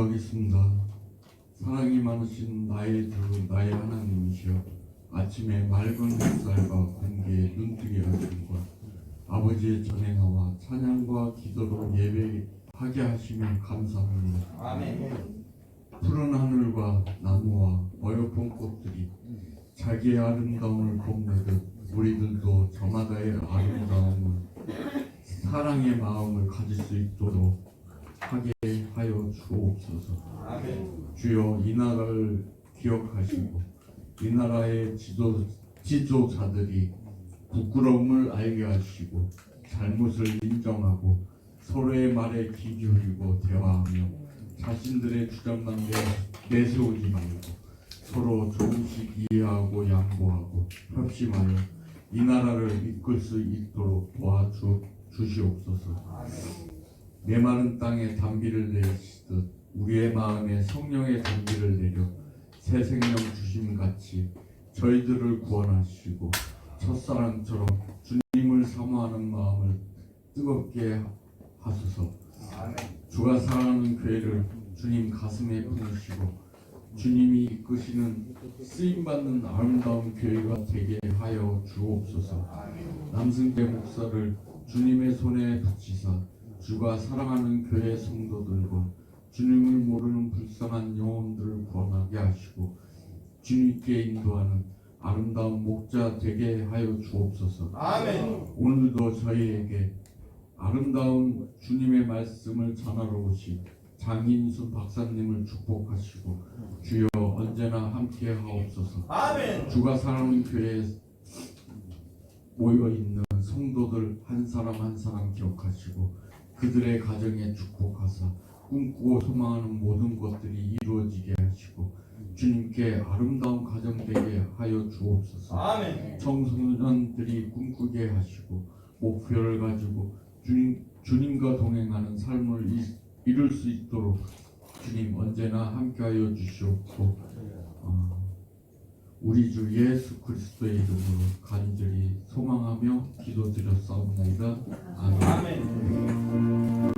기도하겠습니다. 사랑이 많으신 나의 주 나의 하나님이시여, 아침에 맑은 햇살과 공기의 눈뜨게 하심과 아버지의 전에 나와 찬양과 기도로 예배하게 하시며 감사합니다. 아멘. 푸른 하늘과 나무와 어여쁜 꽃들이 자기의 아름다움을 뽐내듯 우리들도 저마다의 아름다움을 사랑의 마음을 가질 수 있도록 하게 하여 주옵소서. 아멘. 주여, 이 나라를 기억하시고 이 나라의 지도자들이 부끄러움을 알게 하시고 잘못을 인정하고 서로의 말에 귀 기울이고 대화하며 자신들의 주장만 내세우지 말고 서로 조금씩 이해하고 양보하고 협심하여 이 나라를 이끌 수 있도록 도와주시옵소서. 메마른 땅에 단비를 내시듯 우리의 마음에 성령의 단비를 내려 새 생명 주심같이 저희들을 구원하시고 첫사랑처럼 주님을 사모하는 마음을 뜨겁게 하소서. 주가 사랑하는 교회를 주님 가슴에 품으시고 주님이 이끄시는 쓰임받는 아름다운 교회가 되게 하여 주옵소서. 남승대 목사를 주님의 손에 붙이사 주가 사랑하는 교회 성도들과 주님을 모르는 불쌍한 영혼들을 구원하게 하시고 주님께 인도하는 아름다운 목자 되게 하여 주옵소서. 아멘. 오늘도 저희에게 아름다운 주님의 말씀을 전하러 오신 장인순 박사님을 축복하시고 주여 언제나 함께 하옵소서. 아멘. 주가 사랑하는 교회에 모여있는 성도들 한 사람 한 사람 기억하시고 그들의 가정에 축복하사 꿈꾸고 소망하는 모든 것들이 이루어지게 하시고 주님께 아름다운 가정 되게 하여 주옵소서. 아멘. 청소년들이 꿈꾸게 하시고 목표를 가지고 주님과 동행하는 삶을 이룰 수 있도록 주님 언제나 함께하여 주시옵고 우리 주 예수 그리스도의 이름으로 간절히 소망하며 기도드렸사옵나이다. 아멘. 아멘.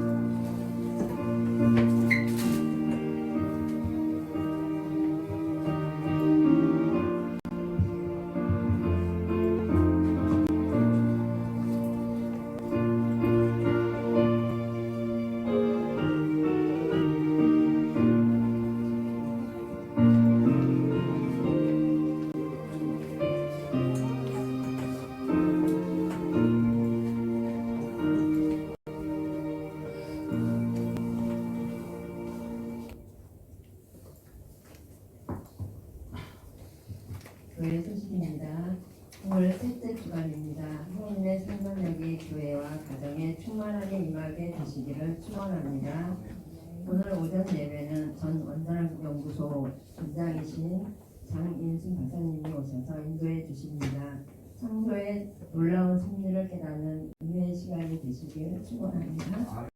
교회 소식입니다. 9월 셋째 주간입니다. 성인의 생명력이 교회와 가정에 충만하게 임하게 되시기를 축원합니다. 오늘 오전 예배는 전 원자력연구소 원장이신 장인순 박사님이 오셔서 인도해 주십니다. 창조의 놀라운 섭리를 깨닫는 은혜의 시간이 되시기를 축원합니다.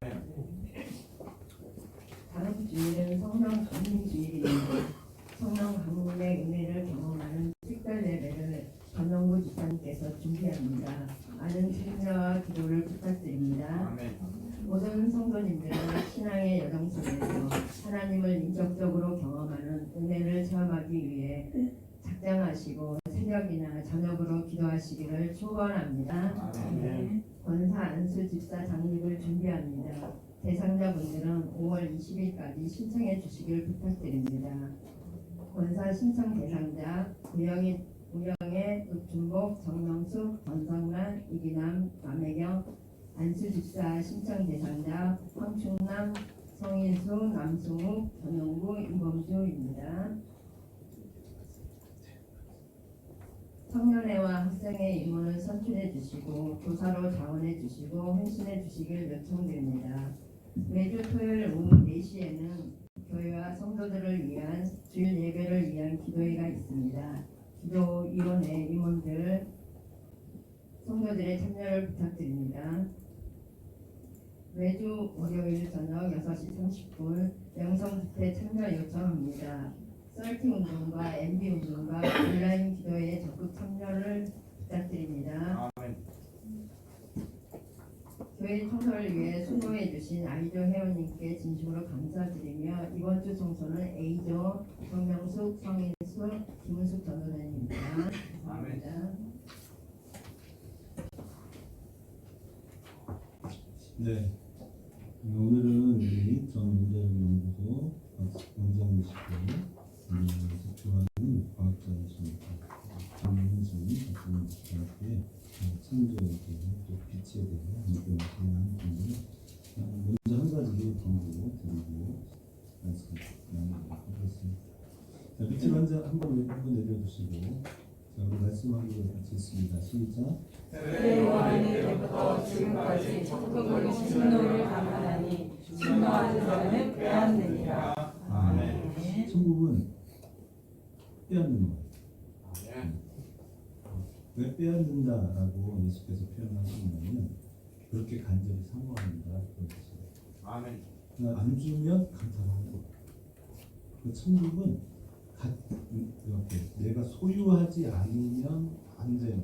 다음 주일은 성령 강림 주일입니다. 성령 강림의 은혜를 경험하는 특별 예배를 전영구 집사님께서 준비합니다. 많은 참여와 기도를 부탁드립니다. 모든 성도님들은 신앙의 여정 속에서 하나님을 인격적으로 경험하는 은혜를 체험하기 위해 작정하시고 새벽이나 저녁으로 기도하시기를 축원합니다. 권사 안수 집사 장립을 준비합니다. 대상자분들은 5월 20일까지 신청해 주시길 부탁드립니다. 권사 신청 대상자 우영의 육준복, 정명숙, 권성란, 이기남, 남혜경, 안수집사 신청 대상자 황충남, 성인수, 남승욱, 전용구, 이범주입니다. 청년회와 학생회 임원을 선출해 주시고 교사로 자원해 주시고 헌신해 주시길 요청드립니다. 매주 토요일 오후 4시에는 교회와 성도들을 위한 주일 예배를 위한 기도회가 있습니다. 기도위원회 임원들, 성도들의 참여를 부탁드립니다. 매주 월요일 저녁 6시 30분 명성집회 참여 요청합니다. 썰팅 운동과 MB 운동과 온라인 기도회에 적극 참여를 부탁드립니다. 교회 청소를 위해 수고해 주신 아이조 회원님께 진심으로 감사드리며 이번 주 청소는 A조 정명숙, 성인숙, 김은숙 전도사님입니다. 감사합니다. 네. 오늘은 우리 전문자연구소 원장이시고 좋아하는 과학자이십니다. 전문진 대학교의 창조에 대해 또 빛에 대해 함께 하시는 분들 먼저 한 가지 정보 드리고 말씀 나누도록 하겠습니다. 자, 빛을 한번 내려주시고 자, 우리 말씀하기로 같이 있습니다. 시작. 세월이 때부터 지금까지 적극적으로 진노를 감하나니 진노하는 자는 빼앗느니라. 아멘. 천국은 빼앗는 거예요. 왜 빼앗는다라고 예수께서 표현하셨냐면 그렇게 간절히 사모한다 그러셨어요. 아멘. 안 주면 감탄하는 거예요. 그 천국은 이렇게 내가 소유하지 않으면 안 되는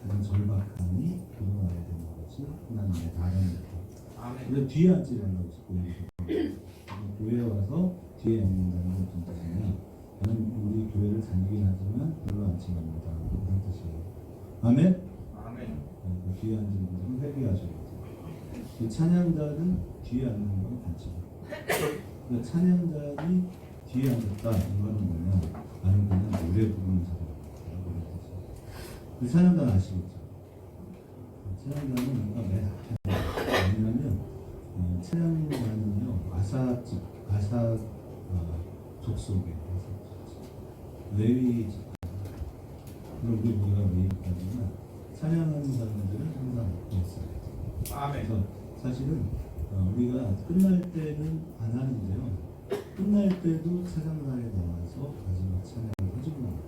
가장 절박함이 드러나야 되는 것이 하나님의 바람입니다. 아멘. 그래서 뒤에 앉지 말라고 보여주셨고 교회에 와서 뒤에 앉는다는 건 무슨 뜻이냐? 나는 우리 교회를 다니긴 하지만 별로 앉지 말랍니다. 그런 뜻이에요. 아멘? 아멘. 그 뒤에 앉는 분들은 회개하셔야 돼요. 그 찬양자는 뒤에 앉는 건 반칙이에요. 그 찬양자이 뒤에 앉았다 이거는 뭐냐? 나는 그냥 노래 부르는 사람이라고 그런 뜻이에요. 그 찬양자는 아시겠죠? 찬양자는 뭔가 맨 앞에 왜냐면 찬양자는요 가사 족속에 레위 그럼 우리 뭐가 레위까지는 찬양하는 사람들은 항상 앞에 있어요. 아멘. 그래서 사실은 우리가 끝날 때는 안 하는데요. 끝날 때도 찬양단에 나와서 마지막 찬양을 해주는 거예요.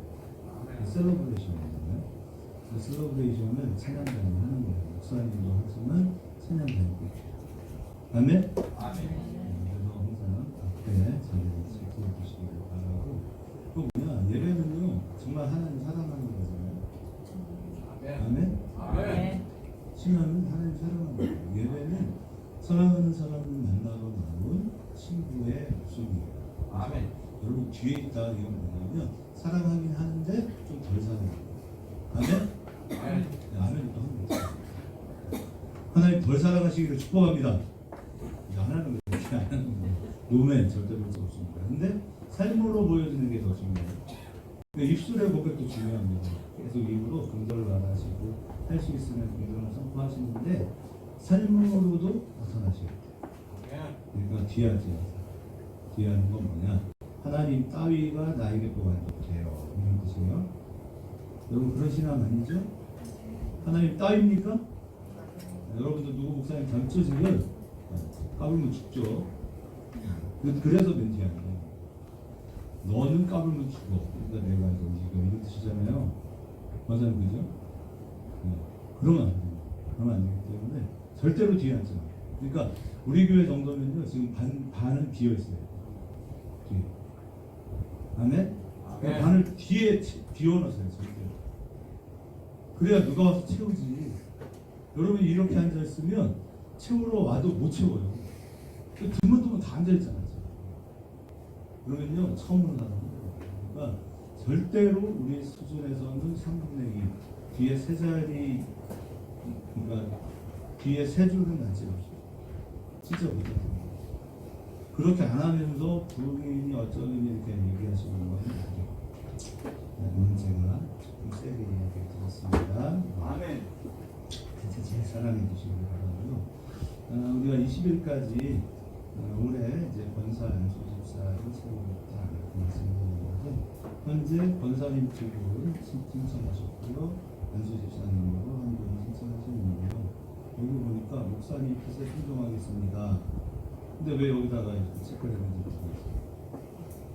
셀러브레이션이잖아요. 그 셀러브레이션을 찬양단이 하는 거예요. 목사님도 하지만 찬양단이 있고. 아멘? 아멘. 그래서 항상 앞에 자리를 지켜주시기를 바라고 또 뭐냐 예배는요 정말 하나님 사랑하는 거잖아요. 아멘? 아멘. 신앙은 하나님 사랑하는 거예요. 예배는 사랑하는 사람을 만나러 나온 친구의 모습이에요. 아멘. 여러분 뒤에 있다 이건 뭐냐면 사랑하긴 하는데 좀 덜 사랑해요. 아멘? 아멘. 네, 아멘이 또 하는 거죠. 하나님 덜 사랑하시기를 축복합니다. 안 하는 거예요. 이렇게 안 하는 거예요. 노멘 절대 그럴 수 없습니다. 근데 삶으로 보여주는 게 더 중요해요. 입술의 고백도 중요합니다. 계속 입으로 긍정을 말하시고 할 수 있으면 긍정을 선포하시는데 삶으로도 나타나셔야 돼요. 그러니까 뒤하지 마세요. 뒤하는 건 뭐냐? 하나님 따위가 나에게 또 완벽해요. 이런 뜻이에요. 여러분 그런 신앙 아니죠? 하나님 따위입니까? 여러분도 누구 목사님 닮쳐지면 까불면 죽죠. 그래서 멘티하는 거예요. 너는 까불면 죽어. 그러니까 내가 이거 이런 뜻이잖아요. 맞아요, 그죠? 네. 그러면 안 돼요. 그러면 안 되기 때문에 절대로 뒤에 앉지 마요. 그러니까 우리 교회 정도면요 지금 반은 비어 있어요. 뒤에. 아멘? 그러니까 반을 뒤에 비워놓으세요, 절대로. 그래야 누가 와서 채우지. 여러분이 이렇게 앉아 있으면 채우러 와도 못 채워요. 드문드문 다 앉아 있잖아요. 그러면요 처음 오는 사람은 그러니까 절대로 우리 수준에서는 3분의 2 뒤에 세 자리 그러니까 뒤에 세 줄은 앉지 마시고 진짜 못해요. 그렇게 안 하면서 부인이 어쩌니 이렇게 얘기하시는 건 오늘 제가 조금 세게 이야기 드렸습니다. 아멘. 진짜 제 사랑해 주시기 바라고요. 우리가 20일까지 올해 이제 권사 안수집사를 세우겠다 이렇게 말씀드렸는데 현재 권사님 쪽을 신청하셨고요. 안수집사님으로 한 분이 신청하셨는데요. 여기 보니까 목사님 뜻에 순종하겠습니다. 근데 왜 여기다가 이렇게 체크를 했는지 모르겠어요.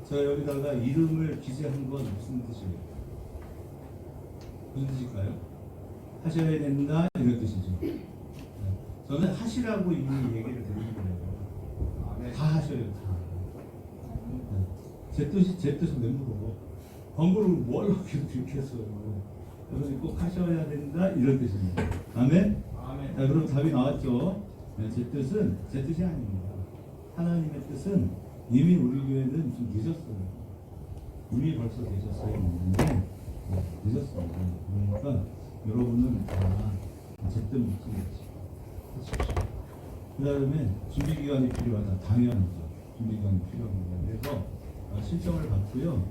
제가 여기다가 이름을 기재한 건 무슨 뜻이에요? 무슨 뜻일까요? 하셔야 된다 이런 뜻이죠. 네. 저는 하시라고 이미 얘기를 드린 거예요. 아멘. 다 하셔요, 다. 네. 제 뜻은 멤버고 번거를 뭘 이렇게 했어요. 여러분이 꼭 하셔야 된다 이런 뜻입니다. 아멘. 아멘. 자, 그럼 답이 나왔죠? 네, 제 뜻이 아닙니다. 하나님의 뜻은 이미 우리 교회는 좀 늦었어요. 이미 벌써 되셨어야 했는데 늦었습니다. 그러니까 여러분은 다 제때 묻지 하십시오. 그 다음에 준비기간이 필요하다. 당연하죠. 준비기간이 필요합니다. 그래서 신청을 받고요.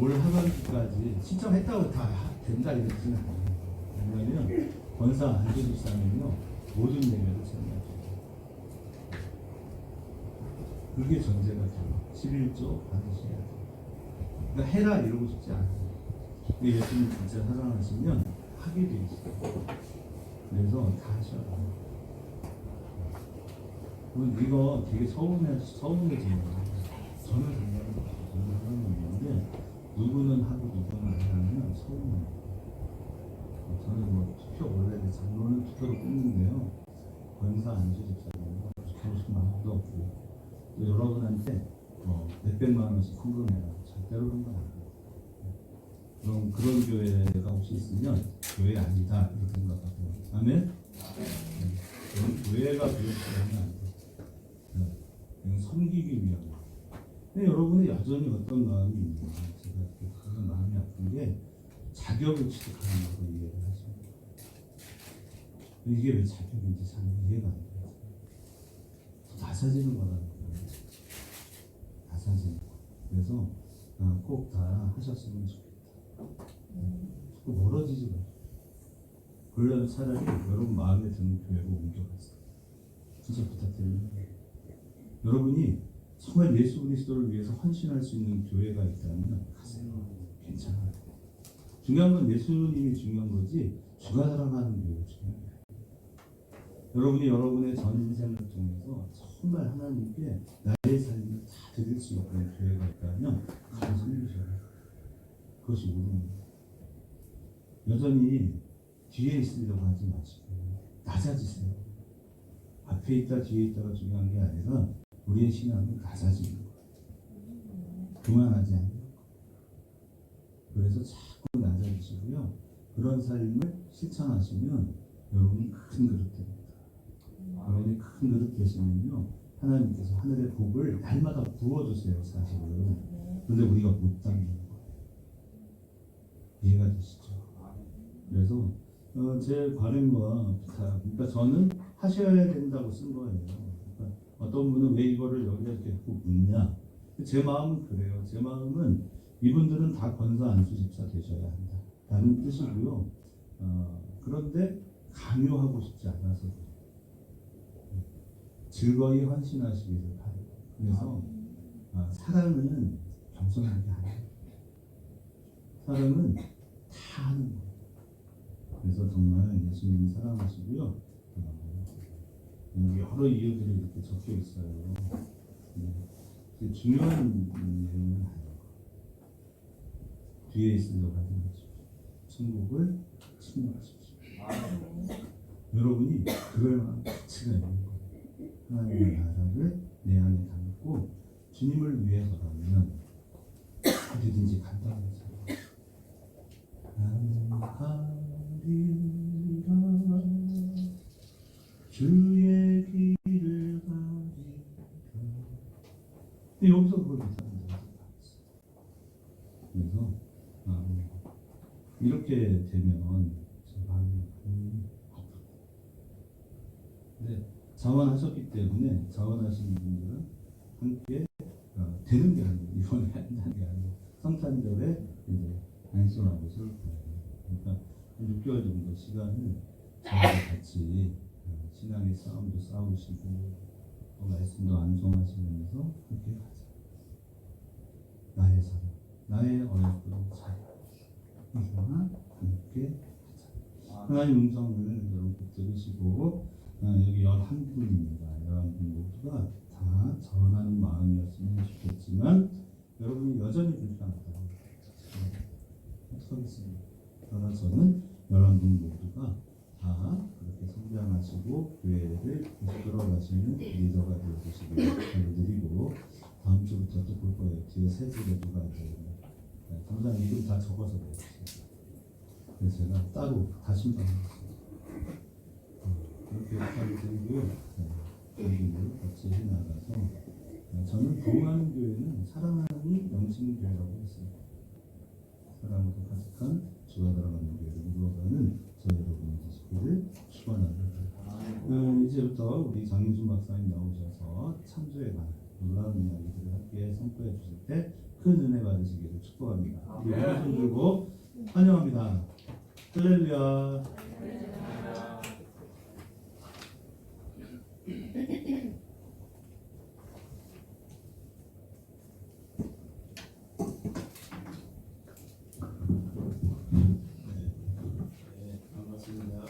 올 하반기까지 신청했다고 다 된다 이러지는 않아요. 왜냐하면 권사 안주집사는요 모든 예배를 참여하죠. 그게 전제가 돼요. 11조 반드시 해야 돼요. 그러니까 해라 이러고 싶지 않아요. 근데 예수님 진짜 사랑하시면 하게 돼 있어요. 그래서 다 하셔야 돼요. 이거 되게 서운해지는 거예요. 저는 하는 일인데 누구는 하고 누구는 안 하면 서운해요. 저는 뭐 투표 원래 장로는 투표로 끊는데요. 권사 안수 집사님은 투표로 마음도 없고 또 여러분한테 몇백만 원씩 헌금해라. 절대로 그런 건 아니에요. 그럼 그런 교회가 혹시 있으면 교회 아니다 이렇게 생각하고요. 아멘? 그런 교회가 교회는 안 돼요. 이건 섬기기 위한 거. 근데 여러분이 여전히 어떤 마음이 있는지 제가 그런 마음이 아픈 게 자격을 취득하는 거로 이해를 하십니다. 이게 왜 자격인지 잘 이해가 안 돼요. 나사지는 거라는 거예요. 나사지는 거. 그래서 꼭 다 하셨으면 좋겠다. 자꾸 멀어지지 마세요. 그러려면 차라리 여러분 마음에 드는 교회로 옮겨가세요. 진짜 부탁드립니다. 여러분이 정말 예수 그리스도를 위해서 헌신할 수 있는 교회가 있다면 가세요. 괜찮아요. 중요한 건 예수님이 중요한 거지 주가 사랑하는 교회가 중요해요. 여러분이 여러분의 전 인생을 통해서 정말 하나님께 나의 삶을 다 드릴 수 있는 교회가 있다면 가서 섬기셔요. 그것이 옳습니다. 여전히 뒤에 있으려고 하지 마시고 낮아지세요. 앞에 있다 뒤에 있다가 중요한 게 아니라 우리의 신앙은 낮아지는 거예요. 그만하지 않는 거예요. 그래서 자꾸 낮아지시고요. 그런 삶을 실천하시면 여러분이 큰 그릇 됩니다. 여러분이 큰 그릇 되시면요. 하나님께서 하늘의 복을 날마다 부어주세요. 사실은. 그런데 우리가 못 담는 거예요. 이해가 되시죠? 그래서 제 바람과 부탁, 그러니까 저는 하셔야 된다고 쓴 거예요. 그러니까 어떤 분은 왜 이거를 여기다 이렇게 꼭 묻냐? 제 마음은 그래요. 제 마음은 이분들은 다 권사 안수 집사 되셔야 한다. 라는 뜻이고요. 그런데 강요하고 싶지 않아서 즐거이 헌신하시기를 바래요. 그래서 사랑은 겸손한 게 아니에요. 사랑은 다 하는 거예요. 그래서 정말 예수님이 사랑하시고요. 여러 이유들이 이렇게 적혀 있어요. 중요한 내용은 아니에요. 뒤에 있으려고 하지 마십시오. 천국을 침노하십시오. 여러분이 그럴 만한 가치가 있는 거예요. 하나님의 나라를 내 안에 담고 주님을 위해서라면 어디든지 간단하죠. 나는 가리라 주의 길을 가리라. 근데 여기서 그걸 못하는 거예요. 그래서 이렇게 되면 제 마음이 아프고, 근데 자원하셨기 때문에 자원하시는 분들은 함께 되는 게 아니고 이번에 한다는 게 아니고 성탄절에 이제 안수하고 설 거예요. 그러니까 6개월 정도 시간을 저희와 같이 신앙의 싸움도 싸우시고 또 말씀도 암송하시면서 함께 가자. 나의 사랑, 나의 어렵고 자유, 이거와 함께 하자. 하나님 음성을 여러분 꼭 들으시고 여기 11분입니다. 11분 모두가 다 전하는 마음이었으면 좋겠지만 여러분이 여전히 불편하다. 어떡하겠습니까? 그러나 저는 11분 모두가 다 그렇게 성장하시고 교회를 이끌어가시는 리더가 되어주시길 바라드리고 다음 주부터 또 볼 거예요. 뒤에 세 줄에 누가 앉아있나. 당장 이름 다 적어서 그랬어요. 그래서 제가 따로 다 신방했어요. 이렇게 부탁을 드리고요. 여기를 같이 해나가서 저는 부흥하는 교회는 사랑하니 넘치는 교회라고 했습니다. 사랑으로 가득한 주가 들어가는 교회를 이루어가는 저 여러분이 되시기를 축원합니다. 이제부터 우리 장윤준 박사님 나오셔서 창조에 관한 놀라운 이야기들을 함께 선포해 주실 때 큰 은혜 받으시기를 축복합니다. 우리 손 들고 환영합니다. 할렐루야. 네, 반갑습니다.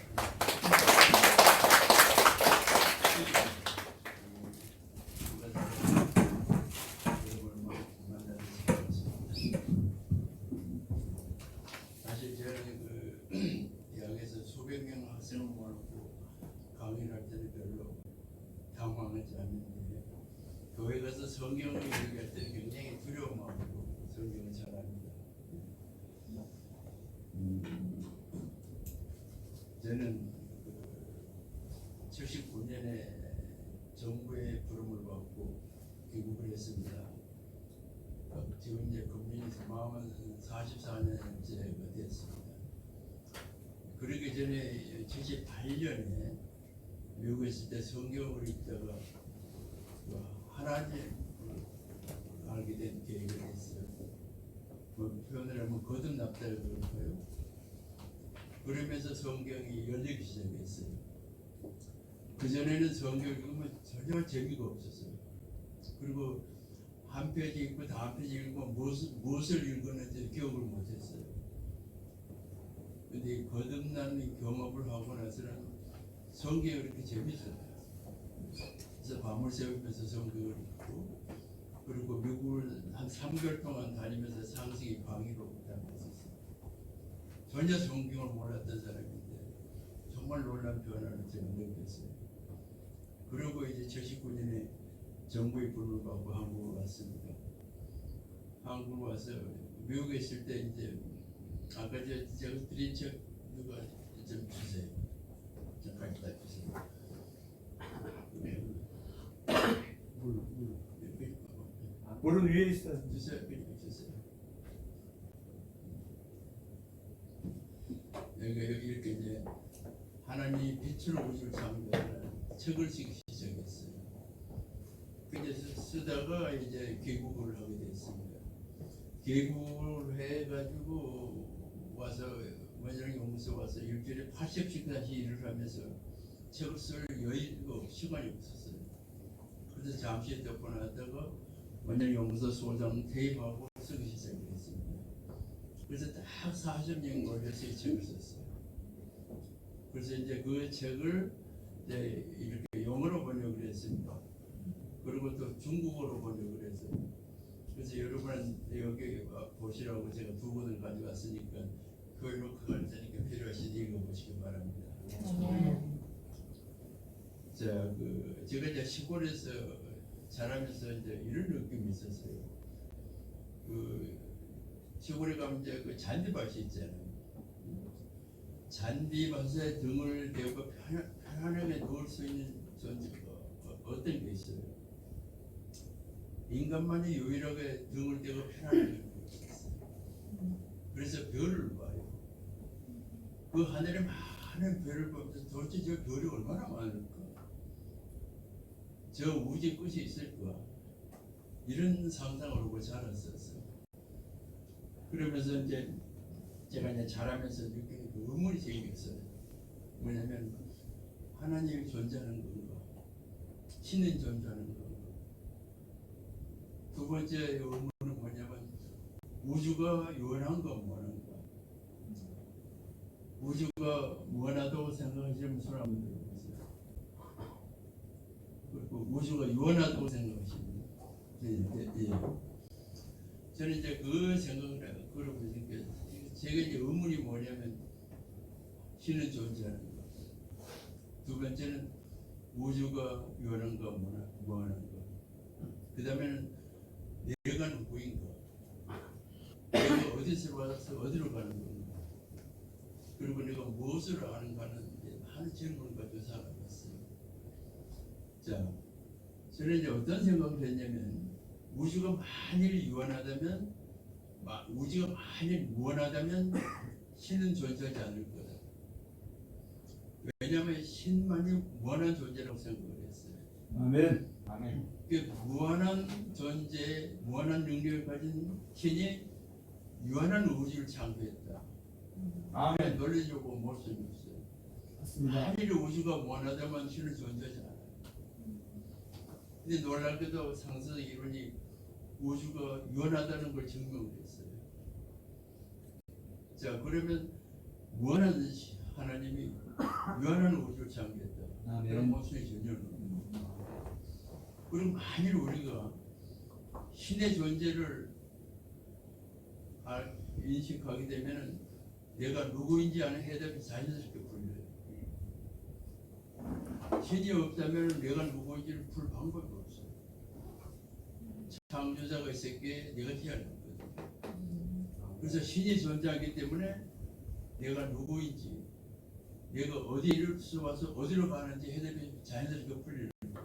사실 저는 대학에서 수백 명 학생을 모아놓고 강의를 할 때는 별로 당황하지 않는데 교회 가서 성경을 얘기할 때는 굉장히 두려운 마음으로 성경을 잘합니다. 저는 79년에 정부의 부름을 받고 귀국을 했습니다. 지금 이제 국민에서 마음은 44년째가 됐습니다. 그러기 전에 78년에 미국에 있을 때 성경을 읽다가 하나님을 알게 된 계획을 했어요. 표현을 하면 거듭났다고 그럴까요? 그러면서 성경이 열리기 시작했어요. 그전에는 성경 읽으면 전혀 재미가 없었어요. 그리고 한 페이지 읽고 다음 페이지 읽고 무엇을 읽었는지 기억을 못했어요. 근데 거듭난 경험을 하고 나서는 성경이 그렇게 재밌어요. 그래서 밤을 새우면서 성경을 읽고 그리고 미국을 한 3개월 동안 다니면서 상식이 강의로 다녔었어요. 전혀 성경을 몰랐던 사람인데 정말 놀라운 변화를 제가 느꼈어요. 그리고 이제 79년에 정부의 부름을 받고 한국으로 왔습니다. 한국으로 와서 미국에 있을 때 이제 아까 제가 드린 책 누가 좀 주세요. 좀 갖다 주세요. 물은 위에 있어요. 주세요. 그냥 주세요. 여기 이렇게 이제 하나님이 빛으로 우주를 창조하는 책을 쓰기 시작했어요. 근데 쓰다가 이제 개국을 하게 됐습니다. 개국을 해가지고 와서 원장 용서 와서 일주일에 80시간씩 일을 하면서 책을 쓸 여유가 시간이 없었어요. 그래서 잠시 접근하다가 원장 용서 소장 대입하고 쓰기 시작했습니다. 그래서 딱 40년 걸려서 이 책을 썼어요. 그래서 이제 그 책을 이제 이렇게 영어로 번역을 했습니다. 그리고 또 중국어로 번역을 했어요. 그래서 여러분 여기 보시라고 제가 두 권을 가져왔으니까 그걸 놓고 갈 테니까 필요하신 읽어보시기 바랍니다. 자, 제가 이제 시골에서 자라면서 이제 이런 느낌이 있었어요. 시골에 가면 이제 그 잔디밭이 있잖아요. 잔디밭에 등을 대고 편안하게 누울 수 있는 존재가 어떤 게 있어요? 인간만이 유일하게 등을 대고 편안하게 누울 수 있어요. 그래서 별을 봐요. 그 하늘에 많은 별을 보면서 도대체 저 별이 얼마나 많을까? 저 우주의 끝이 있을까? 이런 상상을 하고 자랐었어요. 그러면서 이제 제가 이제 자라면서 느끼는 그 의문이 생겼어요. 뭐냐면 하나님이 존재하는 건가? 신은 존재하는 건가? 두 번째 의문은 뭐냐면 우주가 유한한 건 뭐는가? 우주가 무한하다고 생각하시는 사람들이 있어요. 그리고 우주가 유한하다고 생각하시는 저는 이제 그 생각을 해요. 그러고 있으니까 제가 이제 의문이 뭐냐면 신은 존재하는 것. 두 번째는 우주가 유한한가 무한한가. 그 다음에는 내가 누구인가. 내가 어디서 와서 어디로 가는 건가. 그리고 내가 무엇을 아는가는 하는 질문을 가지고 살아봤어요. 자, 저는 이제 어떤 생각을 했냐면 우주가 만일 유한하다면 우주가 만일 무한하다면 신은 존재하지 않을 거다. 왜냐하면 신만이 무한한 존재라고 생각을 했어요. 아멘. 아멘. 그 무한한 존재, 무한한 능력을 가진 신이 유한한 우주를 창조했다. 아멘. 논리적으로 볼 수는 없어요. 맞습니다. 만일 우주가 무한하다면 신은 존재하지 않아요. 근데 놀랍게도 상승 이론이 우주가 유한하다는 걸 증명을 했어요. 자, 그러면 무한한 하나님이 유한한 우주를 창조했다. 그런 아멘. 모순이 전혀 없는 그럼 만일 우리가 신의 존재를 인식하게 되면 내가 누구인지 아는 해답이 자연스럽게 풀려요. 신이 없다면 내가 누구인지를 풀 방법이 없어요. 창조자가 있었기에 내가 태어난 거거든요. 그래서 신이 존재하기 때문에 내가 누구인지 내가 어디를 와서 어디로 가는지 해답이 자연스럽게 풀리는 거예요.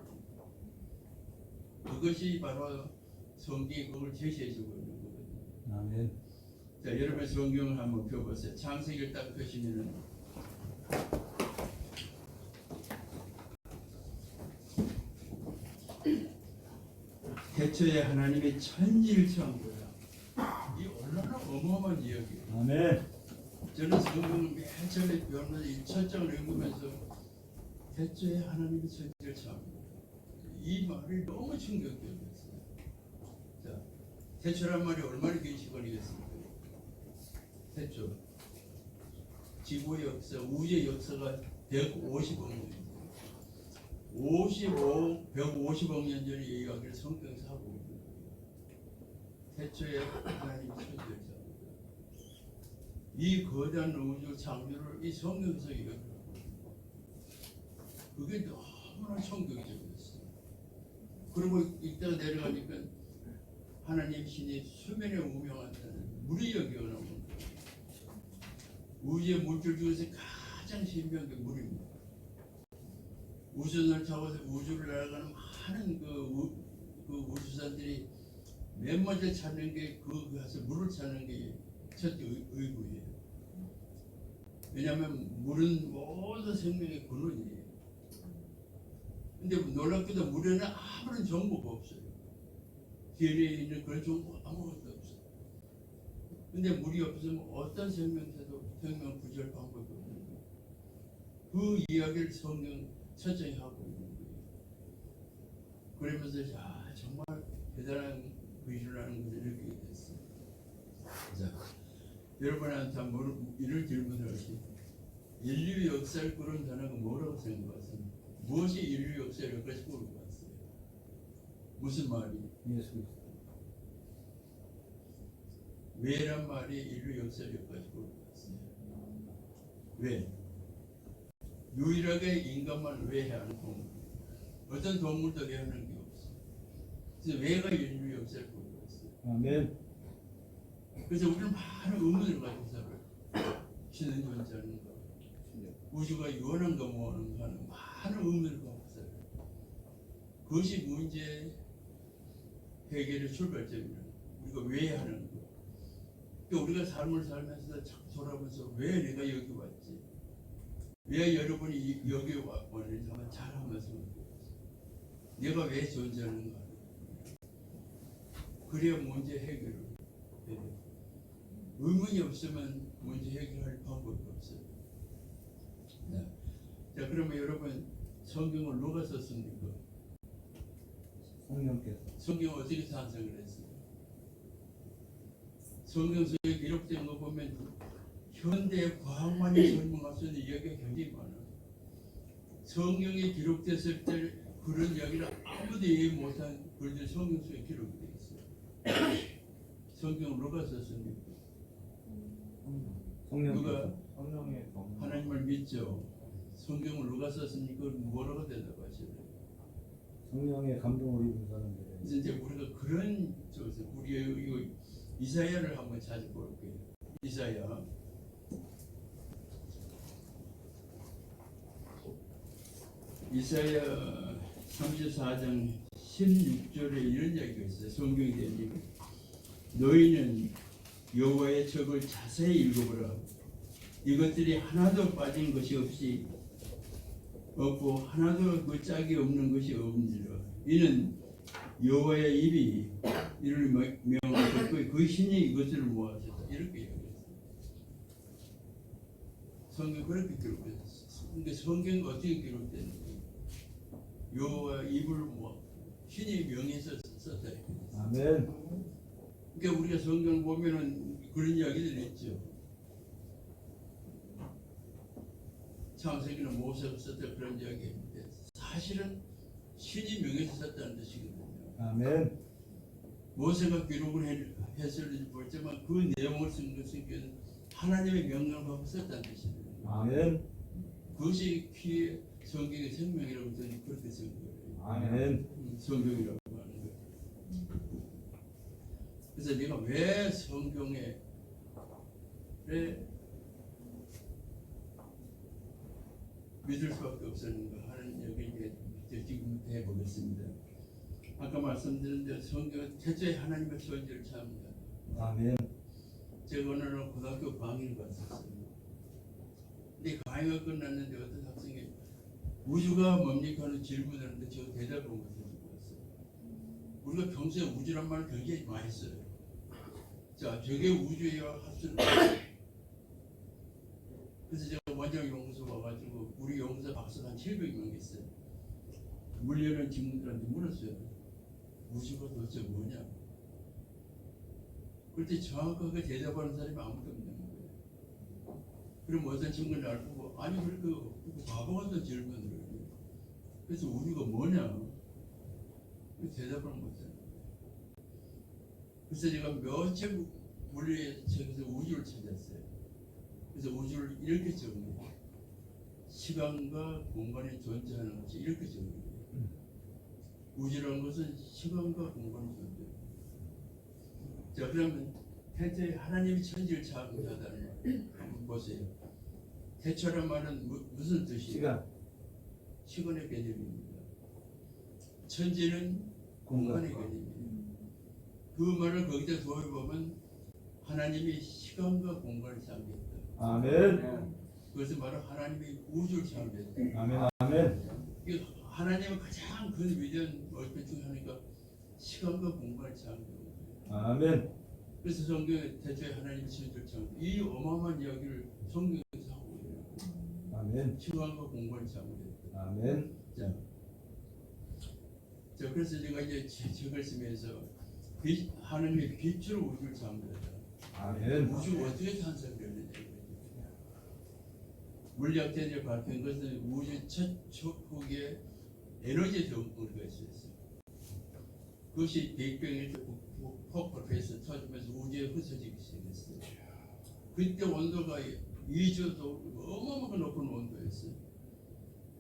그것이 바로 성경이 그걸 제시해주고 있는 거거든요. 아멘. 자, 여러분 성경을 한번 펴보세요. 창세기를 딱 펴시면은 태초에 하나님이 천지를 창조하라. 이 얼마나 어마어마한 이야기예요. 아멘. 저는 성경을 맨 처음에 배우면서 이 첫 장을 읽으면서 태초에 하나님이 천지를 창조하라. 이 말이 너무 충격적이었어요. 자, 태초란 말이 얼마나 긴 시간이겠습니까? 태초. 지구의 역사, 우주의 역사가 150억 년. 150억 년 전에 이 이야기를 성경에서 하고 있는 거예요. 태초에 하나님이 천지를 창조했다. 이 거대한 우주 창조를 이 성경에서 이야기하고 있는 거예요. 그게 너무나 충격적이었어요. 그리고 이따가 내려가니까 하나님 신이 수면에 운명한다는 물의 이야기가 나오는 거예요. 우주의 물질 중에서 가장 신비한 게 물입니다. 우주선을 타고서 우주를 날아가는 많은 그 우주선들이 맨 먼저 찾는 게 가서 물을 찾는 게 첫 의구예요. 왜냐하면 물은 모든 생명의 근원이에요. 근데 놀랍게도 물에는 아무런 정보가 없어요. DNA에 있는 그런 정보가 아무것도 없어요. 근데 물이 없으면 어떤 생명체도 생명 구조할 방법이 없는 거예요. 그 이야기를 성경 천천히 하고 있는 거예요. 그러면서 정말 대단한 의지라는 것을 느끼게 됐어요. 자, 여러분한테 이런 질문을 하시. 인류 역사를 꾸는 단어가 뭐라고 생각하세요? 무엇이 인류 역사를 여기까지 꾸는 것 같아요? 무슨 말이? 예수 그리스도. 왜란 말이 인류 역사를 여기까지 꾸는 것 같아요? 왜? 유일하게 인간만 왜하는 동물. 어떤 동물도 왜하는 게 없어. 그래서 왜가 인류 역사를 꾸는 것 같아요? 아멘. 그래서 우리는 많은 의문을 가지고 살아요. 신은 존재하는 거, 우주가 유한한 거 뭐하는 거 하는 많은 의문을 가지고 살아요. 그것이 문제 해결의 출발점이에요. 우리가 왜 하는 거. 그러니까 우리가 삶을 살면서 자꾸 돌아보면서 왜 내가 여기 왔지? 왜 여러분이 여기 왔는지 한번 잘 한번 생각해보세요. 내가 왜 존재하는가? 그래야 문제 해결을 해요. 의문이 없으면 문제 해결할 방법이 없어요. 네. 자, 그러면 여러분 성경을 누가 썼습니까? 성령께서. 성경 어떻게 탄생을 했어요? 성경 속에 기록된 거 보면 현대 과학만이 설명할 수 있는 이야기가 굉장히 많아요. 성경에 기록됐을 때 그런 이야기를 아무도 이해 못한 글들이 성경 속에 기록이 되어 있어요. 성경을 누가 썼습니까? 누가 성령의 동. 하나님을 믿죠? 성경을 누가 썼습니까? 뭐라고 대답하시나요? 성령의 감동을 입은 사람들. 그래서 이제 우리가 그런 쪽에서 우리 이거 이사야를 한번 찾아볼게요. 이사야. 이사야 34장 16절에 이런 이야기가 있어요. 성경에 대한 얘기. 너희는 여호와의 척을 자세히 읽어보라. 이것들이 하나도 빠진 것이 없고 하나도 그 짝이 없는 것이 없느니라. 이는 여호와의 입이 이를 명하셨고 그 신이 이것을 모아셨다. 이렇게 얘기했어요. 성경 그렇게 기록했어요. 근데 성경 어떻게 기록됐는지 여호와 입을 모아 신이 명해서 썼다. 아멘. 그러니까 우리가 성경 보면은 그런 이야기들 있죠. 창세기는 모세가 썼다 그런 이야기인데 사실은 신이 명해서 썼다는 뜻이거든요. 아멘. 모세가 기록을 했을지 모르지만 그 내용을 쓴 것은 하나님의 명령을 받고 썼다는 뜻이거든요. 아멘. 그것이 키의 성경의 생명이라고 저는 그렇게 쓴 거예요. 아멘. 성경이라고 하는 거예요. 그래서 내가 왜 성경에 믿을 수밖에 없었는가 하는 얘기를 지금부터 해보겠습니다. 아까 말씀드린 대로 성경은 태초에 하나님의 존재를 찾습니다. 아멘. 제가 어느 날 고등학교 강의를 갔었어요. 근데 강의가 끝났는데 어떤 학생이 우주가 뭡니까 하는 질문을 하는데 제가 대답을 못해주고 왔어요. 우리가 평소에 우주란 말을 굉장히 많이 써요. 자, 저게 우주예요 합수는. 그래서 제가 원장 연구소 와가지고 우리 연구소 박사가 한 700명 있어요. 물리하는 친구들한테 물었어요. 우주가 도대체 뭐냐? 그때 정확하게 대답하는 사람이 아무도 없는 거예요. 그럼 어떤 친구는 날 보고 아니 그래도 바보 같은 질문을 해요. 그래서 우주가 뭐냐? 대답을 못해요. 그래서 제가 몇 책 물리의 책에서 우주를 찾았어요. 그래서 우주를 이렇게 정리해요. 시간과 공간이 존재하는 것이 이렇게 정리해요. 우주라는 것은 시간과 공간이 존재해요. 자, 그러면 태초에 하나님이 천지를 창조하다는 말 한번 보세요. 태초란 말은 무슨 뜻이에요? 시간. 시간의 개념입니다. 천지는 공간의 개념입니다. 그 말을 거기다 도입하면 하나님이 시간과 공간을 창조했다. 아멘. 그것을 말은 하나님이 우주를 창조했다. 아멘. 아멘. 하나님은 가장 큰 위대한 얼핏 중 하나가 시간과 공간을 창조했다. 아멘. 그래서 성경에 태초에 하나님이 천지를 창조. 이 어마어마한 이야기를 성경에서 하고 있어요. 아멘. 시간과 공간을 창조했다. 아멘. 자, 그래서 제가 이제 책을 쓰면서 하나님의 빛으로 우주를 창조했다. 아멘. 우주가 어떻게 탄생되느냐. 물리학자들이 밝힌 것은 우주 첫 초기에 에너지 덩어리가 있었어요. 그것이 빅뱅에서 폭발해서 터지면서 우주에 흩어지기 시작했어요. 그때 온도가 2조 어마어마하게 높은 온도였어요.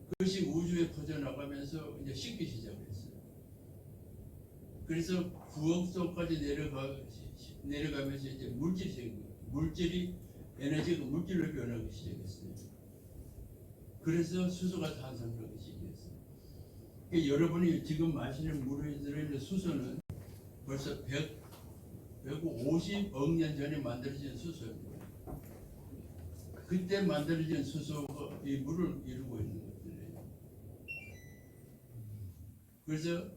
그것이 우주에 퍼져나가면서 이제 식기 시작했어요. 그래서 부엌속까지 내려가면서 이제 물질이 생긴 거예요. 물질이 에너지가 물질로 변하기 시작했어요. 그래서 수소가 탄생하기 시작했어요. 그러니까 여러분이 지금 마시는 물에 들어있는 수소는 벌써 150억 년 전에 만들어진 수소입니다. 그때 만들어진 수소가 이 물을 이루고 있는 것들이에요. 그래서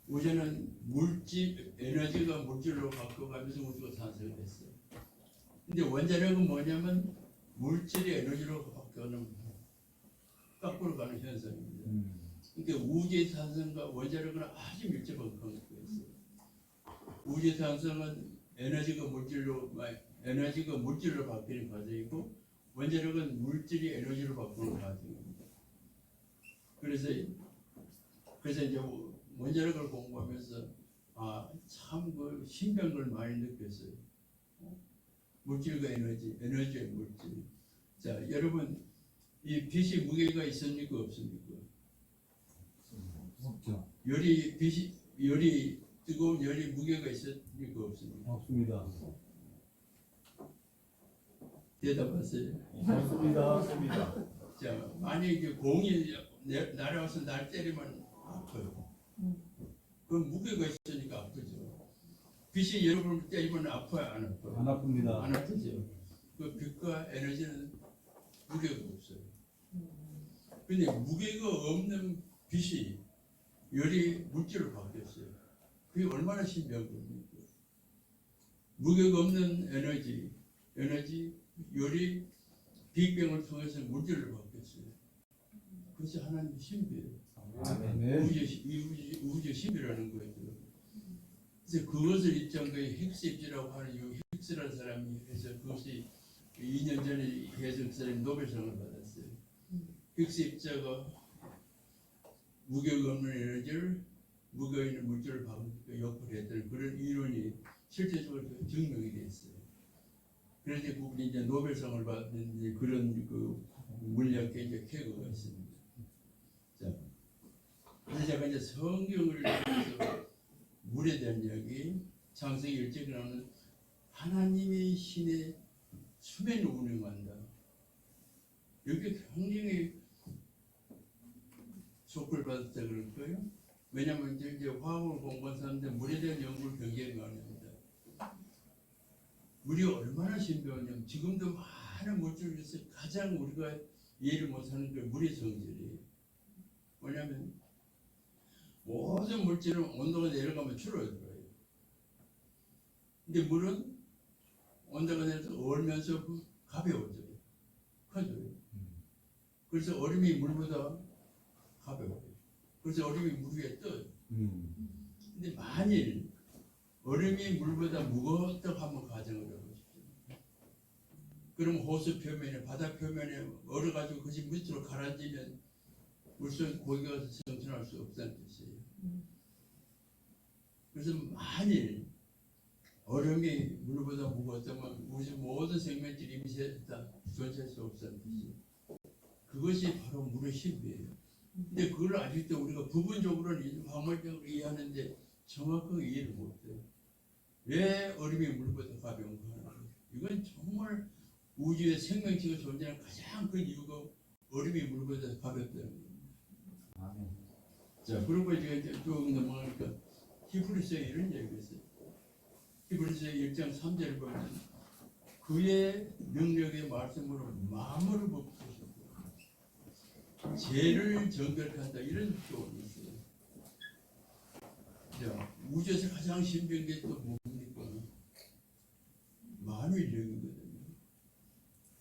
우주는 물질, 에너지가 물질로 바꿔가면서 우주가 탄생됐어요. 근데 원자력은 뭐냐면 물질이 에너지로 바뀌는 거꾸로 가는 현상입니다. 그러니까 우주의 탄생과 원자력은 아주 밀접한 관계가 있어요. 우주의 탄생은 에너지가 물질로 바뀌는 과정이고 원자력은 물질이 에너지로 바꾸는 과정입니다. 그래서 이제 원자력을 공부하면서 참 그 신비한 걸 많이 느꼈어요. 물질과 에너지의 물질. 자, 여러분 이 빛이 무게가 있습니까 없습니까? 없죠. 뜨거운 열이 무게가 있습니까 없습니까? 없습니다. 대답하세요. 없습니다. 자, 만약에 공이 날아와서 날 때리면 아파요. 그럼 무게가 있으니까 아프죠. 빛이 여러분을 때리면 아파요, 안 아파요? 안 아픕니다. 안 아프죠. 그 빛과 에너지는 무게가 없어요. 근데 무게가 없는 빛이 열이 물질로 바뀌었어요. 그게 얼마나 신비한 겁니까? 무게가 없는 에너지, 열이 빅뱅을 통해서 물질로 바뀌었어요. 그것이 하나님의 신비예요. 아멘. 우주의 신비라는 거예요. 그래서 그것을 입증한 거에 힉스 입지라고 하는 이 힉스라는 사람이 해서 그것이 2년 전에 해서 그 사람이 노벨상을 받았어요. 힉스 입자가 무게가 없는 에너지를 무게가 있는 물질을 바꾸니까 역할을 했다는 그런 이론이 실제적으로 증명이 됐어요. 그래서 그분이 이제 노벨상을 받는 이제 그런 그 물리학계 이제 쾌거가 있습니다. 자, 그래서 제가 이제 성경을 통해서 물에 대한 이야기, 창세기 일찍 나오는 하나님의 신의 수면을 운영한다. 여기 굉장히 촉구를 받았다 그럴 거예요. 왜냐하면 이제 화학을 공부한 사람들 물에 대한 연구를 굉장히 많이 합니다. 물이 얼마나 신비하냐면 지금도 많은 물질 중에서 가장 우리가 이해를 못하는 게 물의 성질이에요. 뭐냐면 모든 물질은 온도가 내려가면 줄어들어요. 근데 물은 온도가 내려서 얼면서 가벼워져요. 커져요. 그래서 얼음이 물보다 가벼워요. 그래서 얼음이 물 위에 떠요. 근데 만일 얼음이 물보다 무겁다고 한번 가정을 해보십시오. 그럼 호수 표면에, 바다 표면에 얼어가지고 그것이 밑으로 가라앉으면 물속에 고기가 생存할 수 없다는 뜻이에요. 그래서 만일 얼음이 물보다 무겁다면 우리 모든 생명들이 임시했다 존재할 수 없다는 뜻이에요. 그것이 바로 물의 신비예요. 근데 그걸 아직도 우리가 부분적으로는 방어적으로 이해하는데 정확하게 이해를 못해요. 왜 얼음이 물보다 가벼운가 하는 거예요. 이건 정말 우주의 생명체가 존재하는 가장 큰 이유가 얼음이 물보다 가볍다는 거예요. 아멘. 자, 그리고 이제 쭉 넘어가니까 히브리서에 이런 얘기가 있어요. 히브리서 1장 3절을 보면 그의 능력의 말씀으로 마음을 벗으셨고 죄를 정결한다 이런 표현이 있어요. 자, 우주에서 가장 신비한 게 또 뭡니까? 만유인력이거든요.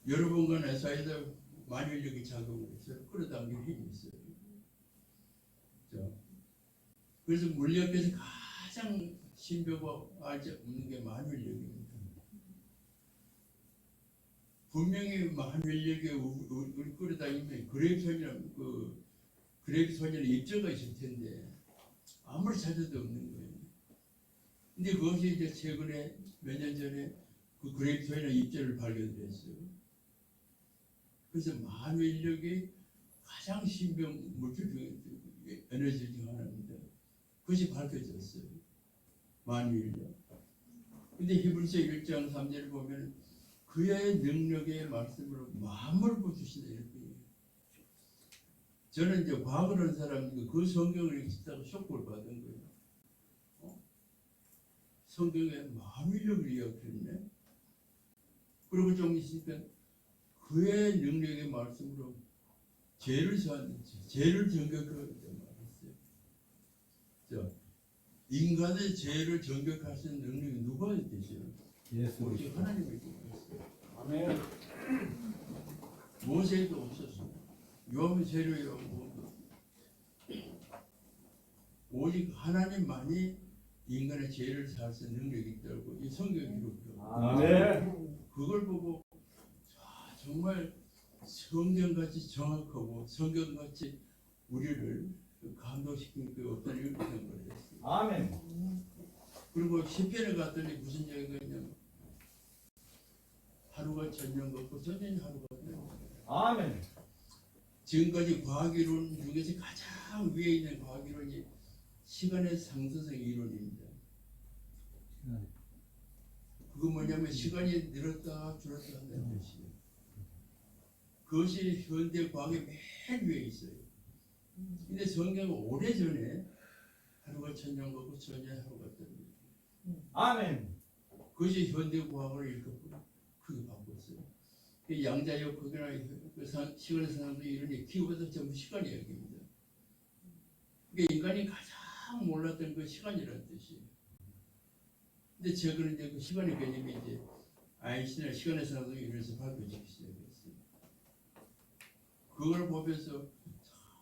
여러분과 내 사이에다 만유인력이 작용을 해서 끌어당길 힘이 있어요. 자, 그래서 물리학에서 가장 신비하고 알지 없는 게 만유인력입니다. 분명히 만유인력에 우리 끌어다니면 그레이비테이션이라는 그레이비테이션의 입자가 있을 텐데 아무리 찾아도 없는 거예요. 근데 그것이 이제 최근에 몇 년 전에 그 그레이비테이션의 입자를 발견했어요. 그래서 만유인력이 가장 신비한 물질 중에 에너지 중 하나입니다. 그것이 밝혀졌어요. 만유인력. 근데 히브리서 1장 3절을 보면 그의 능력의 말씀으로 마음을 부수시다 이렇게. 저는 이제 과학을 하는 사람이니까 그 성경을 읽다가 쇼크를 받은 거예요. 성경에 만유인력을 이야기했네. 그리고 좀 있으니까 그의 능력의 말씀으로 죄를 정결하겠다 말했어요. 자, 인간의 죄를 정결할 수 있는 능력이 누가 있겠어요? 예수 오직 하나님이 있어요. 아멘. 모세도 없었어요. 요한 세례요한도 오직 하나님만이 인간의 죄를 살 수 있는 능력이 있다고 이 성경이 기록해요. 아멘. 그걸 보고 정말 성경같이 정확하고 성경같이 우리를 감동시킨 그 어떤 일들을 했어요. 아멘. 그리고 시편에 갔더니 무슨 얘기가 있냐면 하루가 천년 같고 천년이 하루 같아요. 아멘. 지금까지 과학이론 중에서 가장 위에 있는 과학이론이 시간의 상승성 이론입니다. 그거 뭐냐면 시간이 늘었다 줄었다 한다는 뜻이에요. 그것이 현대 과학의 맨 위에 있어요. 근데 성경은 오래전에 하루가 천년 같고 천년이 하루 같답니다. 아멘. 그것이 현대과학을 일컬고 크게 바꿨어요. 그 양자역 그거나 그 시간의 사람도 이러니 키워도 전부 시간 이야기입니다. 그러니까 인간이 가장 몰랐던 그 시간이라는 뜻이에요. 근데 최근에 이제 그 시간의 개념이 이제 아인슈타인의 시간의 사람도 이래서 밝혀지기 시작했어요. 그걸 보면서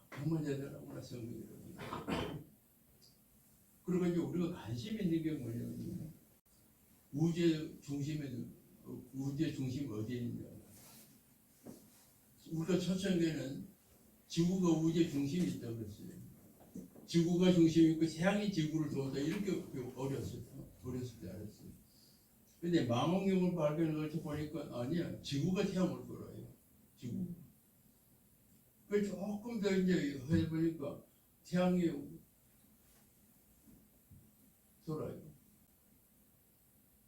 정말 대단하구나 성경이라고. 그리고 이제 우리가 관심 있는 게 뭐냐면 우주의 중심이 어디에 있느냐. 우리가 초창기에는 지구가 우주의 중심이 있다고 그랬어요. 지구가 중심이 있고 태양이 지구를 도운다 이렇게 어렸을 때 알았어요. 근데 망원경을 발견을 보니까 아니야, 지구가 태양을 돌아요. 지구. 그 조금 더 이제 해보니까 태양이 돌아요.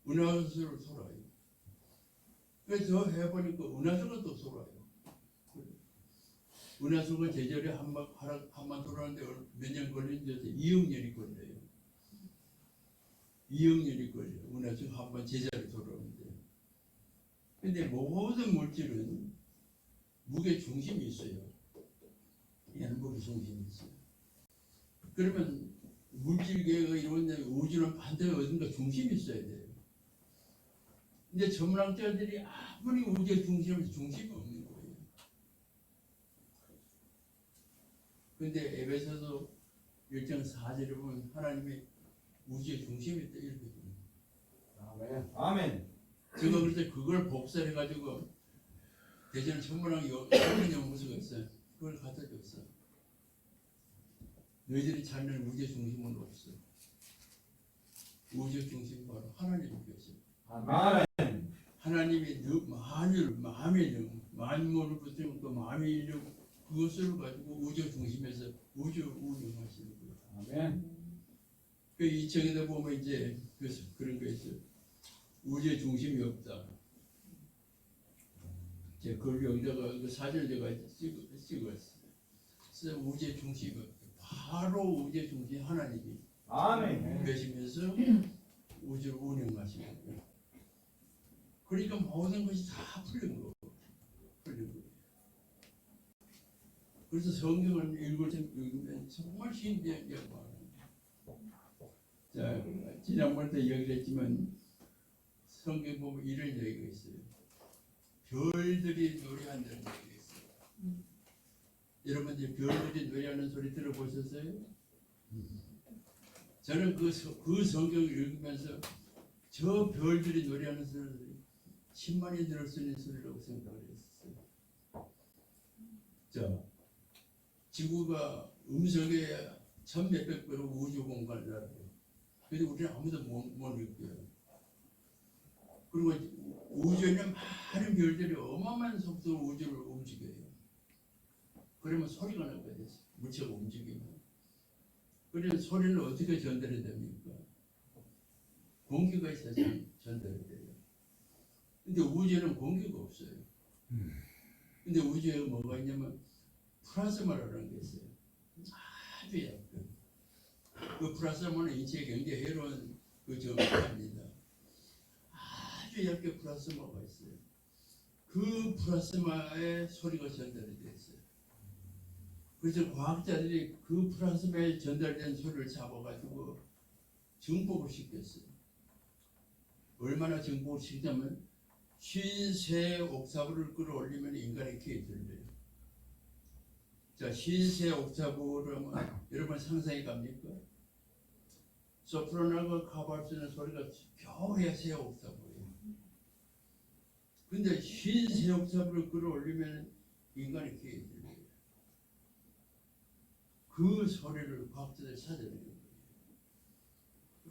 은하수를 돌아요. 그래서 더 해보니까 은하수가 또 돌아요. 은하수가 제절에 한번 돌아오는데 몇 년 걸리는데 2억 년이 걸려요. 2억 년이 걸려요. 은하수가 한번 제자리 돌아오는데. 근데 모든 물질은 무게 중심이 있어요. 얘는 무게 중심이 있어요. 그러면 물질계가 이루어진 우주는 반드시 어딘가 중심이 있어야 돼요. 근데 천문학자들이 아무리 우주의 중심이 없는 거예요. 근데 에베소서 1장 4절에 보면 하나님이 우주의 중심이 있다 이렇게 됩니다. 아멘. 아멘. 제가 그래서 그걸 복사해가지고 대전 천문학 연구소가 있어요. 그걸 갖다 줬어. 너희들이 찾는 우주의 중심은 없어. 우주의 중심은 바로 하나님께서. 아멘. 하나님이 만물을 붙들고 마음의 인류 그것을 가지고 우주 중심에서 우주를 운영하시는 거예요. 아멘. 그 이 책에다 보면 이제 그런 거 있어요. 우주의 중심이 없다. 제 그걸 여기다가 그 사진을 제가 찍었어요. 그래서 우주의 중심이 없다. 바로 우주의 중심 하나님이 아멘. 계시면서 우주를 운영하시는 거예요. 그러니까 모든 것이 다 풀린 거예요. 그래서 성경을 읽으면 정말 신기한 게 많아요. 자, 지난번에 얘기를 했지만 성경 보면 이런 얘기가 있어요. 별들이 노래한다는 얘기가 있어요. 여러분들 별들이 노래하는 소리 들어보셨어요? 저는 그 성경을 읽으면서 저 별들이 노래하는 소리 10만이 들을 수 있는 소리라고 생각을 했었어요. 자, 지구가 음속에 1,몇백 배로 우주 공간을 알아요. 근데 우리는 아무도 못 느껴요. 그리고 우주에는 많은 별들이 어마어마한 속도로 우주를 움직여요. 그러면 소리가 나게 됐어요. 물체가 움직이면. 그래서 소리는 어떻게 전달이 됩니까? 공기가 있어야 전달이 돼요. 근데 우주에는 공기가 없어요. 근데 우주에 뭐가 있냐면 플라즈마라는 게 있어요. 아주 약간. 그 플라즈마는 인체에 굉장히 해로운 그 정체입니다. 아주 얇게 플라즈마가 있어요. 그 플라즈마에 소리가 전달이 됐어요. 그래서 과학자들이 그 플라즈마에 전달된 소리를 잡아가지고 증폭을 시켰어요. 얼마나 증폭을 시키냐면 53옥타브를 끌어올리면 인간의 귀에 들려요. 자, 53옥타브라면 여러분 상상이 갑니까? 소프라노가 커버할 수 있는 소리가 겨우 해야 3옥타브예요. 근데 53옥타브를 끌어올리면 인간의 귀에 들려요. 그 소리를 과학자들이 찾아내는 거예요.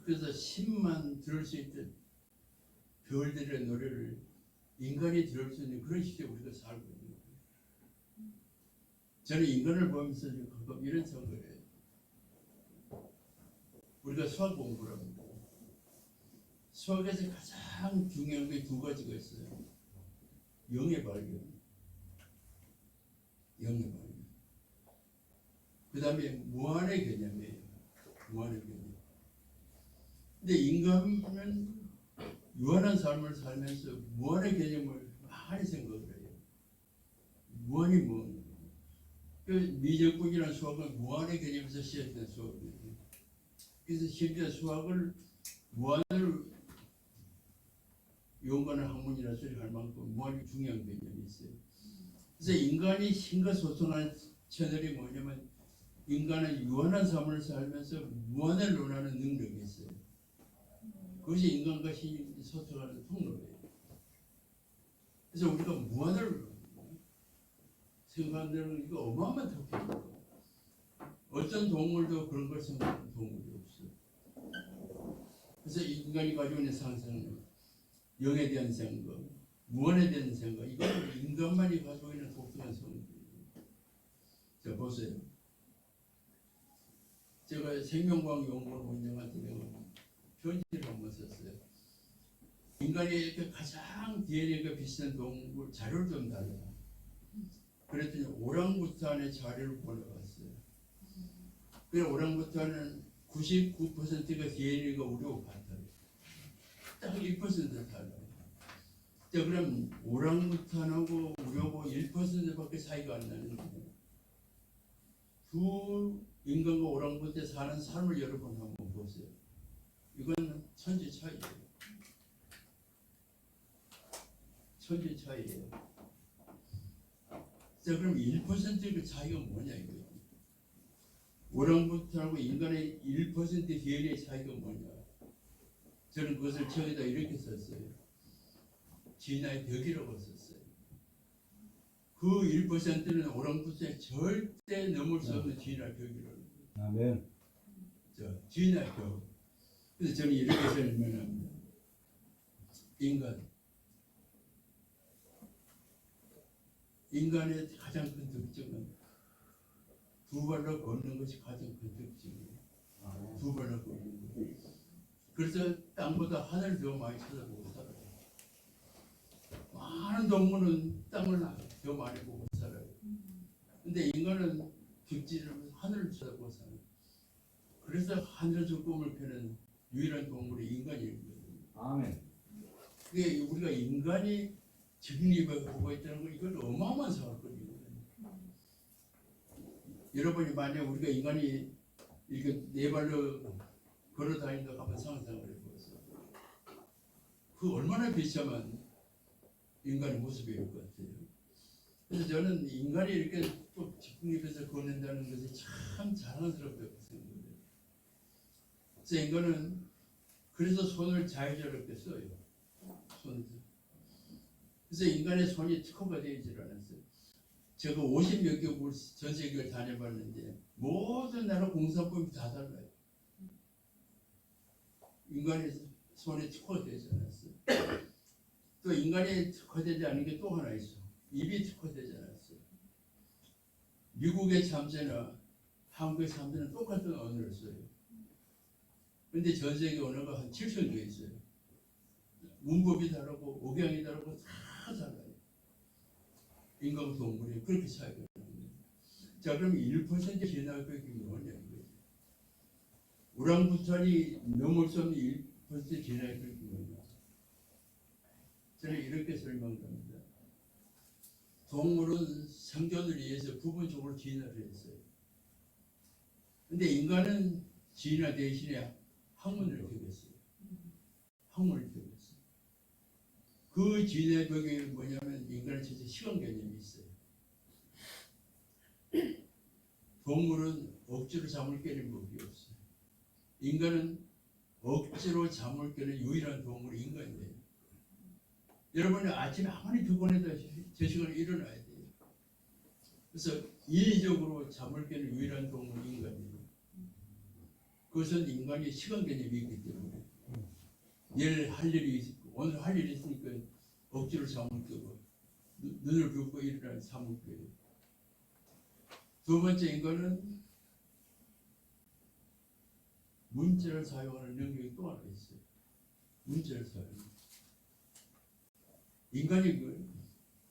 그래서 10만 들을 수 있던 별들의 노래를 인간이 들을 수 있는 그런 시대에 우리가 살고 있는 거예요. 저는 인간을 보면서 가끔 이런 생각을 해요. 우리가 수학 공부를 합니다. 수학에서 가장 중요한 게 두 가지가 있어요. 영의 발견. 영의 발견. 그 다음에 무한의 개념이에요. 무한의 개념. 근데 인간은 유한한 삶을 살면서 무한의 개념을 많이 생각을 해요. 무한이 뭐? 그 미적분이라는 수학은 무한의 개념에서 시작된 수학이에요. 그래서 심지어 수학을 무한을 연관한 학문이라 소리 할 만큼 무한히 중요한 개념이 있어요. 그래서 인간이 신과 소통하는 채널이 뭐냐면 인간은 유한한 삶을 살면서 무한을 논하는 능력이 있어요. 그것이 인간과 신이 소통하는 통로예요. 그래서 우리가 무한을 생각하는 이거 어마어마한 토픽이에요. 어떤 동물도 그런 걸 생각하는 동물이 없어요. 그래서 인간이 가지고 있는 상상력, 영에 대한 생각, 무한에 대한 생각, 이건 인간만이 가지고 있는 독특한 성격이에요. 자, 보세요. 제가 생명과학 연구를 운영할 때 내가 편지를 한번 썼어요. 인간이 이렇게 가장 DNA가 비슷한 동물 자료를 좀 달라. 그랬더니 오랑우탄의 자료를 보내왔어요. 그 오랑우탄은 99%가 DNA가 우리하고 같아요. 딱 1% 달라요. 자, 그럼 오랑우탄하고 우리하고 1%밖에 차이가 안 나는데 두 인간과 오랑우탄 사는 삶을 여러분 한번 보세요. 이건 천지 차이예요. 천지 차이예요. 자, 그럼 1%의 차이가 뭐냐 이거예요. 오랑우탄하고 인간의 1% DNA 차이가 뭐냐. 저는 그것을 저기다 이렇게 썼어요. 진화의 벽이라고 썼어요. 그 1%는 오랑우탄이 절대 넘을 수 없는 진화의 벽이라고. 아멘. 자, 진화의 벽. 그래서 저는 이렇게 설명합니다. 인간의 가장 큰 특징은 두 발로 걷는 것이 가장 큰 특징이에요. 두 발로 걷는 것. 그래서 땅보다 하늘을 더 많이 쳐다보고 살아요. 많은 동물은 땅을 더 많이 보고 살아요. 근데 인간은 객지를 하늘을 쳐다보고 살아요. 그래서 하늘에서 꿈을 펴는 유일한 동물이 인간이거든요. 아멘. 그게 우리가 인간이 직립을 하고 있다는 건 이건 어마어마한 사건이거든요. 여러분이 만약 우리가 인간이 이렇게 네 발로 걸어 다닌다고 한번 상상을 해보세요. 그 얼마나 비참한 인간의 모습일 것 같아요. 그래서 저는 인간이 이렇게 또 직립해서 걷는다는 것이 참 자랑스럽다고 생각해요. 그래서 인간은 그래서 손을 자유자롭게 써요. 손을. 그래서 인간의 손이 특허가 되질 않았어요. 제가 50몇 개국을 전 세계를 다녀봤는데 모든 나라 공산법이 다 달라요. 인간의 손에 특허가 되지 않았어요. 또 인간이 특허되지 않은 게 또 하나 있어. 입이 특허되지 않았어요. 미국의 참새나 한국의 참새는 똑같은 언어를 써요. 근데 전 세계 언어가 한 7천 개 있어요. 문법이 다르고 억양이 다르고 다 달라요. 인간과 동물이 그렇게 차이가 나는 거예요. 자, 그럼 1% 진화벽이 뭐냐 이거죠. 오랑우탄이 넘을 수 없는 1% 진화벽이 뭐냐. 저는 이렇게 설명합니다. 동물은 생존을 위해서 부분적으로 진화를 했어요. 근데 인간은 진화 대신에 학문을 배웠어요. 학문을 배웠어요. 그 진화의 벽이 뭐냐면 인간은 진짜 시간 개념이 있어요. 동물은 억지로 잠을 깨는 법이 없어요. 인간은 억지로 잠을 깨는 유일한 동물이 인간이에요. 여러분이 아침에 아무리 피곤해도 저 시간에 일어나야 돼요. 그래서 인위적으로 잠을 깨는 유일한 동물이 인간이에요. 그것은 인간이 시간 개념이 있기 때문에 내일 할 일이 있고 오늘 할 일이 있으니까 억지로 잠을 깨고 눈을 붓고 일어나는 잠을 깨요. 두 번째 인간은 문자를 사용하는 능력이 또 하나 있어요. 문자를 사용. 인간이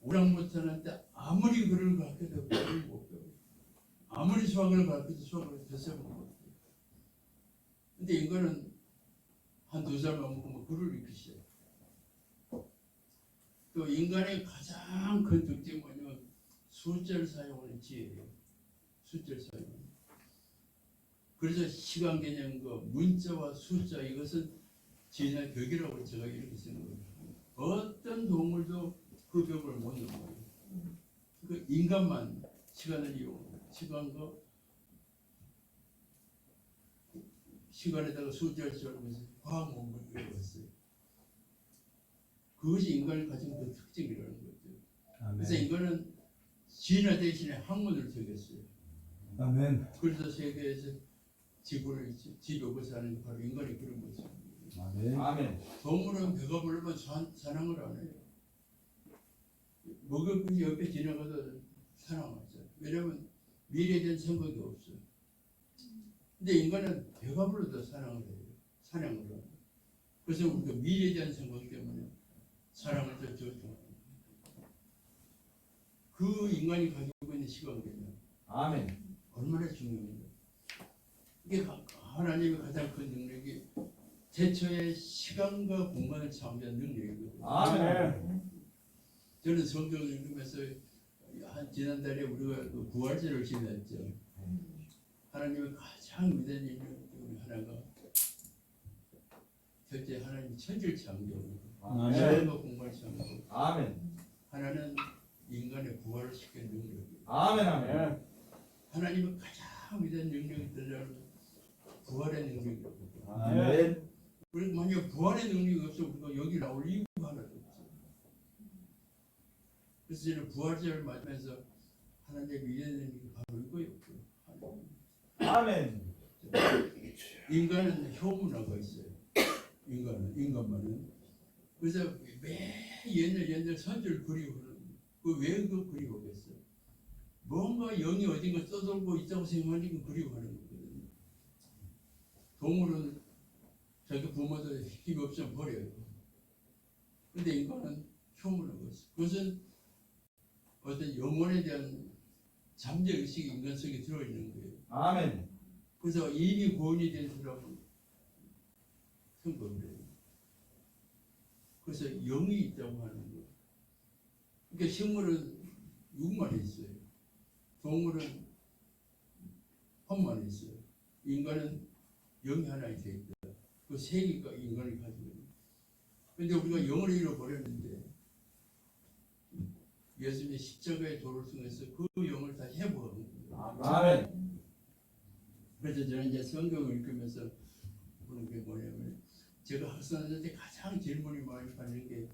오랑우탄한테 아무리 글을 가르쳐도 글을 못 배워요. 아무리 수학을 가르쳐도 수학을 뱃속에 못. 근데 인간은 한 2살만 먹으면 글을 읽기 시작해. 또 인간의 가장 큰 특징이 뭐냐면 숫자를 사용하는 지혜예요. 숫자를 사용하는. 그래서 시간 개념과 문자와 숫자 이것은 진화 벽이라고 제가 이렇게 쓰는 거예요. 어떤 동물도 그 벽을 못 넘어요. 그 인간만 시간을 이용하고 시간과 시간에다가 숫자를 적으면서 과학 문명을 이루었어요. 그것이 인간이 가진 그 특징이라는 거죠. 그래서 인간은 진화 대신에 학문을 적였어요. 아멘. 그래서 세계에서 지구를 지배하고 사는 게 바로 인간이 그런 거죠. 아멘. 아멘. 동물은 배가 부르면 사랑을 안 해요. 먹을 것이 옆에 지나가도 사랑하죠. 왜냐면 미래에 대한 생각이 없어요. 근데 인간은 배가 불러도 사랑을 해요. 사냥을 해요. 그래서 우리가 미래에 대한 생각 때문에 사랑을 더 좋아합니다. 그 인간이 가지고 있는 시간 개념 아멘. 얼마나 중요합니다. 이게 하나님의 가장 큰 능력이 태초에 시간과 공간을 창조한 능력이거든요. 아멘. 저는 성경을 읽으면서 한 지난달에 우리가 그 부활절을 지냈죠. 하나님의 가장 위대한 능력 중에 하나가 첫째 하나님 천지를 창조하고 아멘. 시간과 공간을 창조하고 아멘. 하나는 인간의 부활을 시키는 능력이에요. 아멘. 아멘. 하나님의 가장 위대한 능력이 들어가는 부활의 능력이거든요. 아멘. 그리고 만약 부활의 능력이 없어 우리가 여기 나올 이유가 하나도 없어요. 그래서 저는 부활절을 맞으면서 하나님의 위대한 능력이 바로 이거였고요. 아멘. 인간은 효문화가 있어요. 인간만은. 그래서 매 옛날 선조를 그리워하는 왜 그 그리워하겠어요? 뭔가 영이 어딘가 떠돌고 있다고 생각하니까 그리워하는 거거든요. 동물은 자기 부모도 힘이 없으면 버려요. 근데 인간은 효문화가 있어요. 그것은 어떤 영혼에 대한 잠재의식이 인간 속에 들어있는 거예요. 아멘. 그래서 이미 구원이 된 사람은 성공을 해요. 그래서 영이 있다고 하는 거예요. 그러니까 식물은 육만 있어요. 동물은 혼만 있어요. 인간은 영이 하나 되어 있다. 그 세 개가 인간이 가지고 있는. 그런데 우리가 영을 잃어버렸는데 예수님의 십자가의 도를 통해서 그 영을 다 회복하는 거예요. 아멘. 그래서 저는 이제 성경을 읽으면서 보는 게 뭐냐면 제가 학생들한테 가장 질문이 많이 받는 게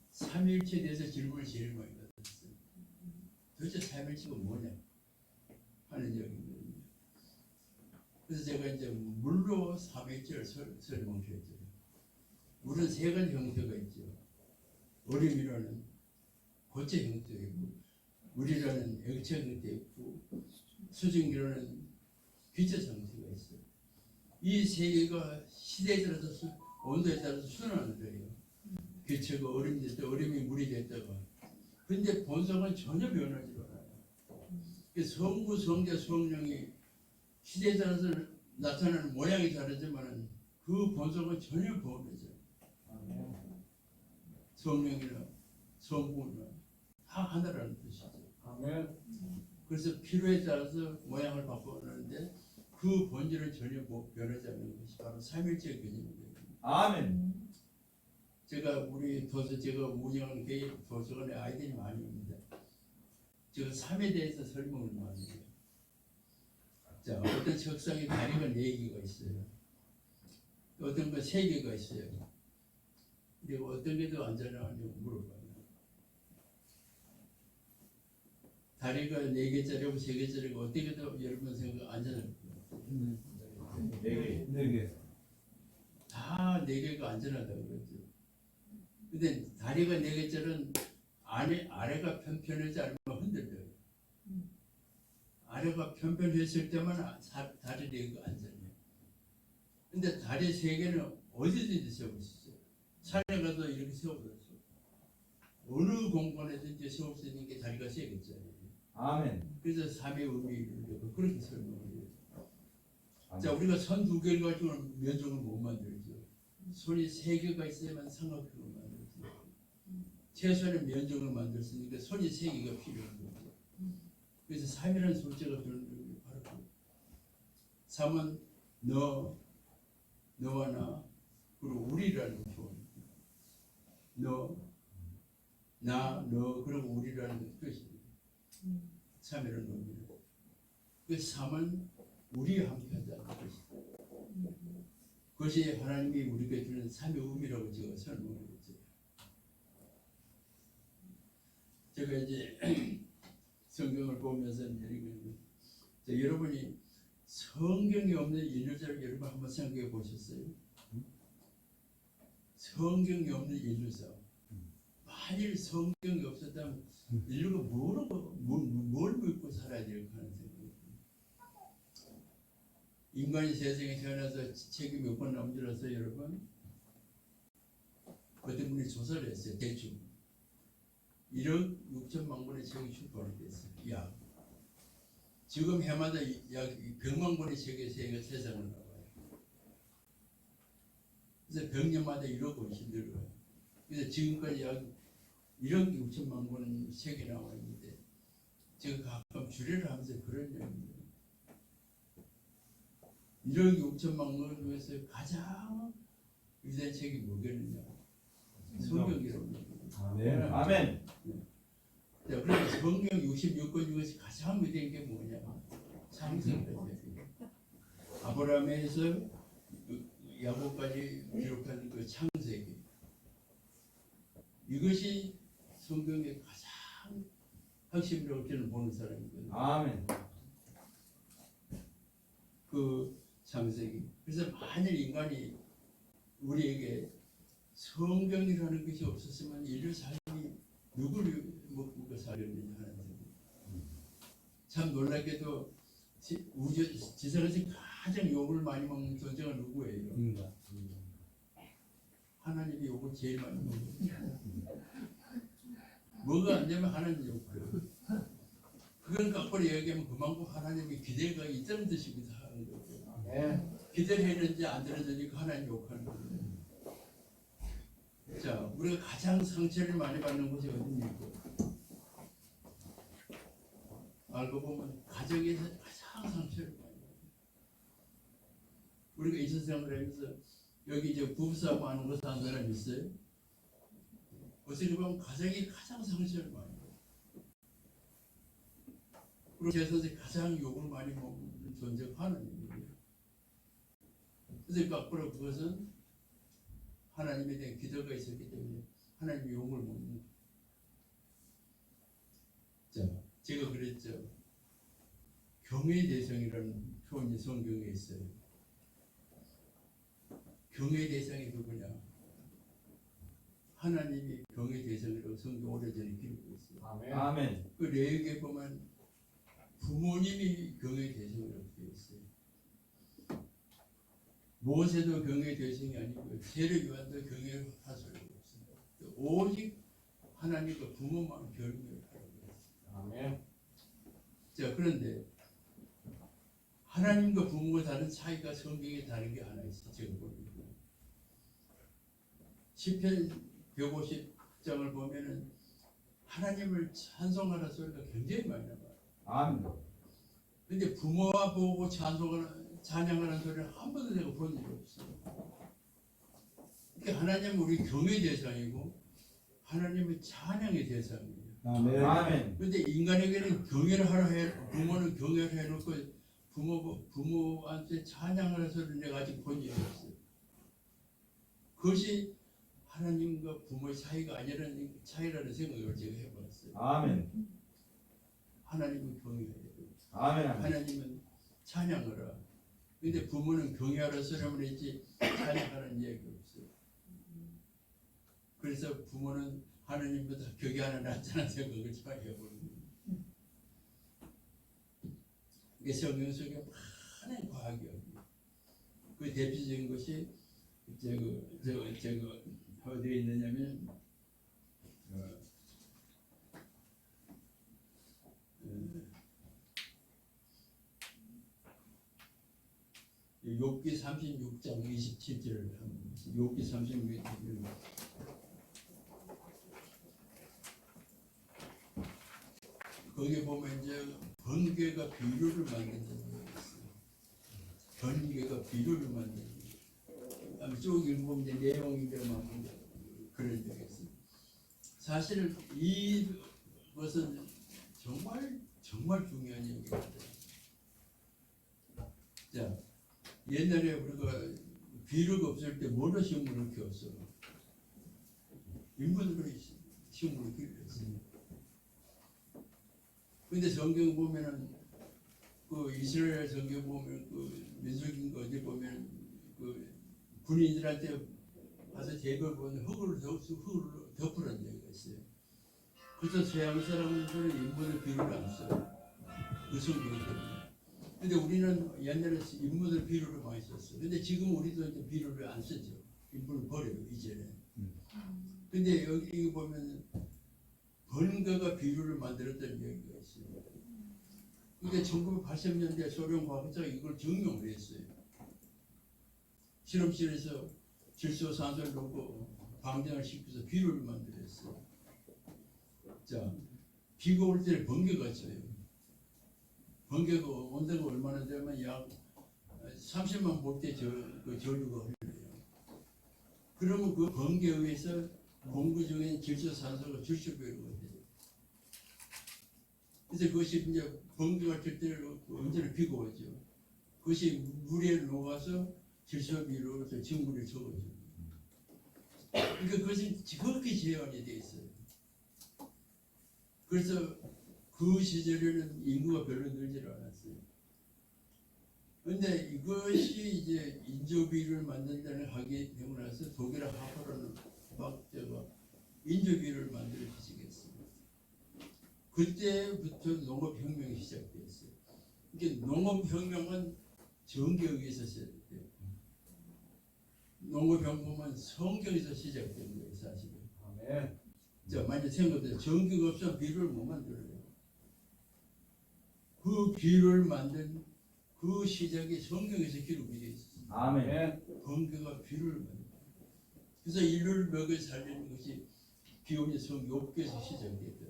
삼일체에 대해서 질문을 제일 많이 받았어요. 도대체 삼일체가 뭐냐 하는 얘기거든요. 그래서 제가 이제 물로 삼일체를 설명했죠. 물은 세 가지 형태가 있죠. 얼음이라는 고체 형태가 있고, 물이라는 액체 형태 있고, 수증기라는 기체 형태가 있어요. 이 세 개가 시대에 따라서 온도에 따라서 순환을 해요. 기체가 얼음이 됐다, 얼음이 물이 됐다가. 근데 본성은 전혀 변하지 않아요. 성부, 성자, 성령이 시대에 따라서 나타나는 모양이 다르지만 그 본성은 전혀 변하지 않아요. 성령이나 성부나 다 하나라는 뜻이죠. 아멘. 그래서 필요에 따라서 모양을 바꿔놓는데 그 본질은 전혀 변하지 않는 것이 바로 삼일체 개념입니다. 아멘. 제가 운영하는 개인 도서관에 아이들이 많이 옵니다. 제가 3에 대해서 설명을 많이 해요. 자, 어떤 책상에 다리가 4개가 있어요. 어떤 거 3개가 있어요. 근데 어떤 게 더 안전하냐고 물어봐요. 다리가 4개짜리고 3개짜리고 어떤 게 더 여러분 생각 안전할까요? 4개. 4개. 다 4개가 안전하다고 그러죠. 근데 다리가 4개짜리는 아래가 편편하지 않으면 흔들려요. 아래가 편편했을 때만 다리 4개가 안전해요. 근데 다리 3개는 어디든지 세울 수 있어요. 산에 가도 이렇게 세워도 어느 공간에든지 세울 수 있는 게 다리가 3개짜리예요. 아멘. 그래서 삼의 의미를 그렇게 설명을 해요. 자, 우리가 손 두 개를 가지고는 면종을 못 만들죠. 손이 세 개가 있어야만 삼각형을 만들죠. 최소한의 면종을 만들었으니까 손이 세 개가 필요한 거죠. 그래서 삼이라는 숫자가 그런 게 바로 그 삼은 너, 너와 나, 그리고 우리라는 표현. 너, 나, 너, 그리고 우리라는 뜻입니다. 삼이라는 의미로. 그 삼은 우리와 함께하자는 뜻입니다. 그것이 하나님이 우리에게 주는 삼의 의미라고 제가 설명을 했죠. 제가 이제 성경을 보면서 여러분이 성경이 없는 인류사를 여러분 한번 생각해 보셨어요? 성경이 없는 인류사. 만일 성경이 없었다면 인류가 뭘 믿고 살아야 될까 하는 생각이 듭니다. 인간이 세상에 태어나서 책이 몇 번 나온 줄 아세요, 여러분? 어떤 분이 조사를 했어요, 대충. 1억 6천만 권의 책이 출판이 됐어요. 야, 지금 해마다 약 100만 권의 책이 세상을 나와요. 그래서 100년마다 1억 권씩 늘어요. 그래서 지금까지 약 1억 6천만 권 책이 나와 있는데 제가 가끔 주례를 하면서 그런 얘기입니다. 1억 6천만 권 중에서 가장 위대한 책이 뭐겠느냐? 성경이라고 합니다. 아멘. 아멘. 자, 그래서 성경 66권 중에서 가장 위대한 게 뭐냐? 창세기입니다. 아브라함에서 야곱까지 기록한 그 창세기. 이것이 성경의 가장 핵심이라고 저는 보는 사람이거든요. 아멘. 그 창세기. 그래서 만일 인간이 우리에게 성경이라는 것이 없었으면 인류 삶이 누구를 먹고 살렸느냐 하는 생각. 참 놀랍게도 지상에서 가장 욕을 많이 먹는 존재가 누구예요? 하나님이 욕을 제일 많이 먹어요. 뭐가 안 되면 하나님 욕해요. 그건 거꾸로 얘기하면 그만큼 하나님의 기대가 있다는 뜻이기도 하는 거죠. 기대를 했는지 안 들어주니까 하나님 욕하는 거예요. 자, 우리가 가장 상처를 많이 받는 곳이 어디입니까? 알고 보면 가정에서 가장 상처를 많이 받아요. 우리가 이 세상을 하면서 여기 이제 부부싸움 하는 거 사는 사람 있어요? 어떻게 보면 가정이 가장 상처를 많이 받아요. 그리고 세상에서 가장 욕을 많이 먹는 존재가 하나님이에요. 그래서 앞으로 그것은 하나님에 대한 기도가 있었기 때문에 하나님이 욕을 먹는 거예요. 자, 제가 그랬죠. 경외의 대상이라는 표현이 성경에 있어요. 경외의 대상이 누구냐? 하나님이 경외의 대상이라고 성경 오래전에 기록했어요. 아멘. 그 레위기에 보면 부모님이 경외의 대상이라고 되어 있어요. 모세도 경외의 대상이 아니고 세례 요한도 경외할 수가 없습니다. 오직 하나님과 부모만 경외를 하라고 했어요. 아멘. 자, 그런데 하나님과 부모가 다른 차이가 성경에 다른 게 하나 있어요. 제가 보니까 시편 150장을 보면은 하나님을 찬송하는 소리가 굉장히 많이 나와요. 아멘. 근데 부모와 보고 찬양하는 소리를 한 번도 내가 본 적이 없어요. 그러니까 하나님은 우리 경외의 대상이고 하나님은 찬양의 대상이에요. 아멘. 아멘. 근데 인간에게는 경외를 하라 해, 부모는 경외를 해놓고 부모한테 찬양하는 소리를 내가 아직 본 적이 없어요. 그것이 하나님과 부모의 사이가 아니라는 차이라는 생각을 제가 해봤어요. 아멘. 하나님은 경외해야 돼요. 아멘. 하나님은 찬양하라. 근데 부모는 경외하라 소리만 했지 찬양하라는 얘기 없어요. 그래서 부모는 하나님보다 격이 하나 낫다는 생각을 잘 해버립니다. 이게 성경 속에 많은 과학이에요. 그 대표적인 것이 어디에 있느냐면 욥기 36장 27절 욥기 36장. 거기 보면 이제 번개가 비료를 만든다는 게 있어요. 번개가 비료를 만든다. 쭉 읽어보면 이제 내용이 막 그런 적이 있어요. 사실 이것은 정말 중요한 얘기입니다. 자, 옛날에 우리가 비료가 없을 때 뭐로 식물을 키웠어? 인분으로 식물을 키웠어요. 근데 성경 보면은 그 이스라엘 성경 보면 그 민수기인가 어디 보면 그 군인들한테 가서 제발 보면 흙으로 덮으라는 얘기가 있어요. 그래서 서양 사람들은 인분을 비료를 안 써요. 그 성경 때문에. 근데 우리는 옛날에 인분을 비료를 많이 썼어요. 근데 지금 우리도 이제 비료를 안 쓰죠. 인분을 버려요 이제는. 근데 여기 보면 번개가 비료를 만들었다는 얘기가 있어요. 근데 1980년대 소련 과학자가 이걸 증명을 했어요. 실험실에서 질소산소를 넣고 방정을 시켜서 비료를 만들었어요. 자, 비가 올 때 번개가 쳐요. 번개가 온도가 얼마나 되면 약 30만 볼트의 전류가 흘러요. 그러면 그 번개에 의해서 공기 중에 질소산소가 질소배로가 돼요. 그래서 그것이 이제 번개가 칠 때는 언제나 비가 오죠. 그것이 물에 녹아서 질소비로 직물을 적어줘요. 그러니까 그것은 그렇게 제한이 돼 있어요. 그래서 그 시절에는 인구가 별로 늘질 않았어요. 그런데 이것이 이제 인조비를 만든다는 하게 되고 나서 독일의 하프라는 과학자가 인조비를 만들어 주시겠어요. 그때부터 농업혁명이 시작됐어요. 그러니까 농업혁명은 전기에 의해서 시작돼요. 농업혁명은 성경에서 시작된 거예요, 사실은. 아멘. 자, 만약 생각해보세요. 전기가 없으면 비료를 못 만들어요. 그 비료를 만든 그 시작이 성경에서 기록이 되어 있어요. 아멘. 번개가 비료를 만들어요. 그래서 인류를 먹여 살리는 것이 기원의 성 욥기에서 시작됐다.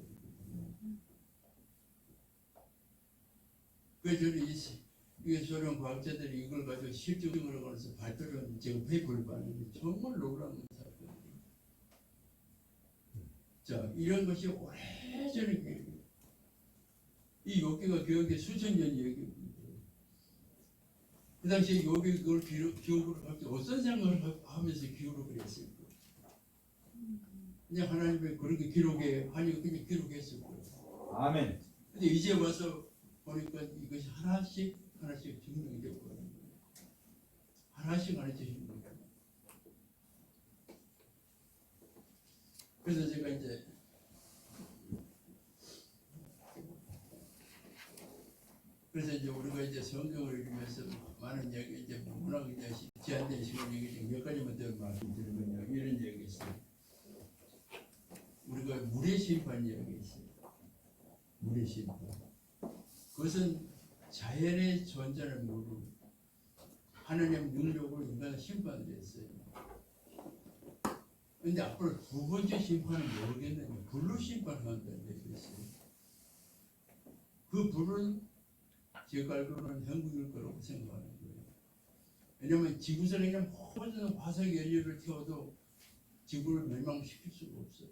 그래서 저는 이 소련 과학자들이 이걸 가지고 실증을 하면서 발표를 지금 페이퍼를 봤는데 정말 놀라운 사건이에요. 자, 이런 것이 오래전에 이 욥기가 기억에 수천 년 얘기입니다. 그 당시에 욥이 그걸 기록을 할 때 어떤 생각을 하면서 기록을 했을까? 그냥 하나님의 그렇게 기록해 하니 그냥 기록했을 거예요. 아멘. 근데 이제 와서 보니까 이것이 하나씩 증명이 되고 있는 거예요. 하나씩 증명이 되고. 그래서 제가 이제 우리가 이제 성경을 읽으면서 많은 얘기 이제 문학 이제 제한된 시간 얘기 몇 가지만 더 말씀드리면요, 이런 얘기 있어요. 우리가 물의 심판 얘기 있어요. 물의 심판. 그것은 자연의 존재를 모르고 하나님의 능력으로 인간을 심판을 했어요. 그런데 앞으로 두 번째 심판은 뭐겠느냐? 불로 심판한다는 얘기 있어요. 그 불은 제가 알고는 한국일 거라고 생각하는 거예요. 왜냐하면 지구상에 있는 모든 화석 연료를 태워도 지구를 멸망시킬 수가 없어요.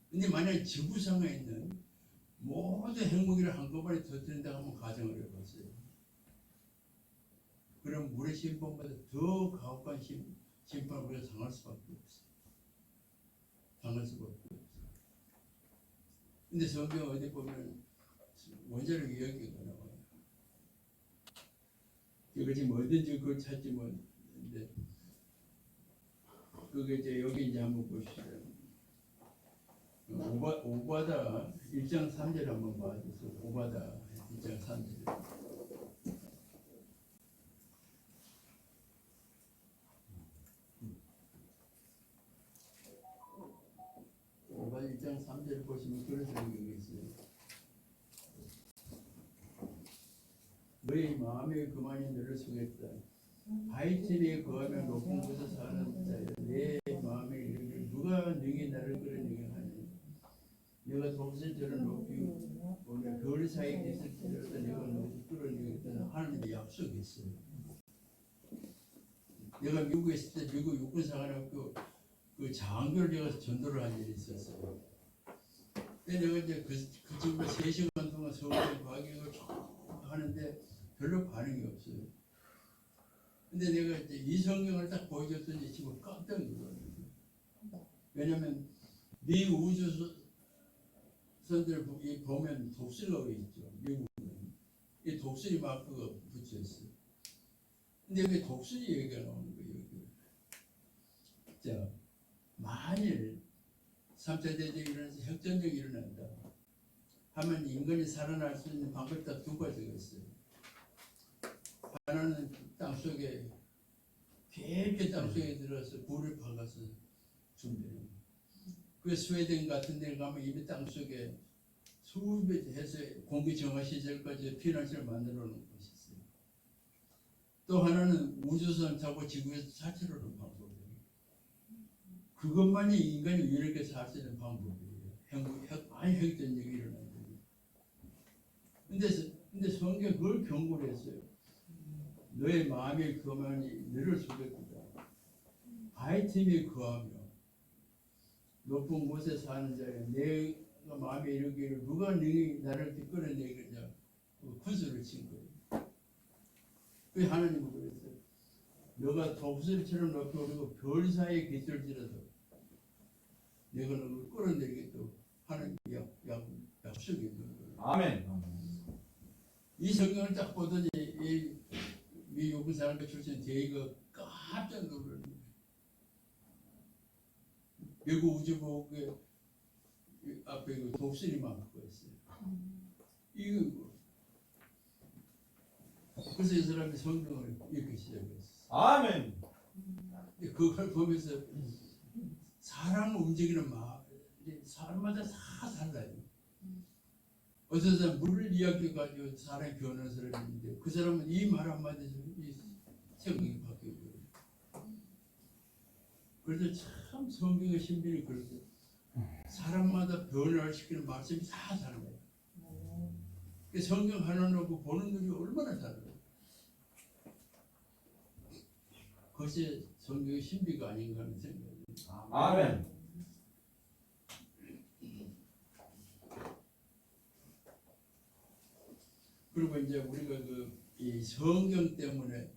근데 만약 지구상에 있는 모든 핵무기를 한꺼번에 터뜨린다고 한번 가정을 해봤어요. 그럼 물의 심판보다 더 가혹한 심판을 우리가 당할 수밖에 없어요. 당할 수밖에 없어요. 근데 성경 어디 보면 원자력 이야기가 나와요. 이거 지금 어딘지 그걸 찾지만, 근데 그게 이제 여기 이제 한번 보시죠. 오바다 1장 3절 한번 봐주세요. 오바다 1장 3절. 오바다 1장 3절 보시면 그런 내용이 있어요. 너희 마음의 그만이 너를 속였다. 하이틴에 거하며 높은 곳에 사는 자여 내 마음에 이르기를 누가 능히 나를 끌어내게 하느냐. 내가 독수리처럼 높이 오늘 겨울 사이에 있을지라도 내가 너를 끌어내겠다는 하나님의 약속이 있어요. 내가 미국에 있을 때 미국 육군사관학교 그 장교를 내가 전도를 한 일이 있었어요. 근데 내가 이제 그 친구가 3시간 동안 서울에 과격을 하는데 별로 반응이 없어요. 근데 내가 이제 이 성경을 딱 보여줬더니 지금 깜짝 놀랐어요. 왜냐면 미 우주선들 보면 독수리가 있죠. 미국은 이 독수리 마크가 붙여 있어요. 근데 여기 독수리 얘기가 나오는 거예요. 여기. 자, 만일 3차 대전이 일어나서 핵전쟁이 일어난다 하면 인간이 살아날 수 있는 방법이 딱 2가지가 있어요. 하나는 땅속에 깊게 땅속에 들어가서 불을 박아서 준비해요. 그 스웨덴 같은 데 가면 이미 땅속에 수백 해서 공기 정화 시설까지 피난처를 만들어 놓은 곳이 있어요. 또 하나는 우주선 타고 지구에서 사체로 오는 방법이에요. 그것만이 인간이 이렇게 살 수 있는 방법이에요. 많이 핵전쟁이 일어나거든요. 근데 성경 그걸 경고를 했어요. 너의 마음의 거만이 너를 속였다. 하이팀에 거하며 높은 곳에 사는 자여 내가 마음에 이르기를 누가 능히 나를 끌어내겠냐. 구슬을 친 거예요. 그 하나님은 그랬어요. 너가 독수리처럼 높이 오르고 별 사이에 깃들지라도 내가 너를 끌어내겠다고 하는 약속이 있는 거예요. 아멘. 이 성경을 딱 보더니 미 요구 사람들 출신 대의가 깜짝 놀라는 거예요. 미국 우주보고에 앞에 그 독수리만 갖고 있어요. 이거 뭐. 그래서 이 사람이 성경을 읽기 시작했어요. 아멘. 그걸 보면서 사람을 움직이는 마음, 사람마다 다 달라요. 어떤 사람 물을 이야기해가지고 사람이 변하는 사람이 있는데 그 사람은 이 말 한마디에서 이 생각이 바뀌어요. 그래서 참 성경의 신비를 그렇게 사람마다 변화를 시키는 말씀이 다 달라요. 그 성경 하나 놓고 보는 눈이 얼마나 달라요. 그것이 성경의 신비가 아닌가 하는 생각이 들어요. 아멘. 그리고 이제 우리가 이 성경 때문에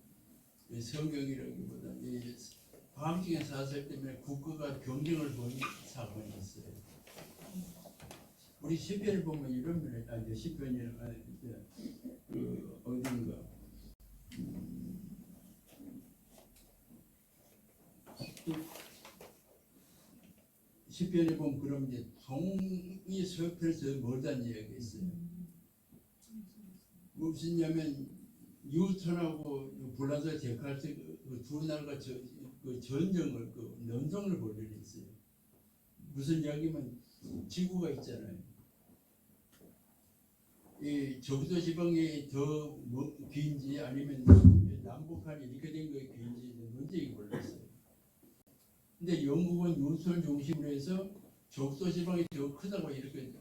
이 성경이라기보다 이 과학적인 사실 때문에 국가가 경쟁을 본 사건이 있어요. 우리 시편을 보면 이런 면에 시편이 그 어딘가 시편에 보면 그런 이제 동이 서편에서 멀다는 이야기가 있어요. 무엇이냐면 뉴턴하고 블라자 데카르트 그 두 나라가 그 전쟁을 논쟁을 벌일 일이 있어요. 무슨 이야기면 지구가 있잖아요. 이 저기도 지방이 더 긴지 아니면 남북한이 이렇게 된 거에 긴지 논쟁이 벌렸어요. 근데 영국은 뉴턴을 중심으로 해서 적도 지방이 더 크다고 이렇게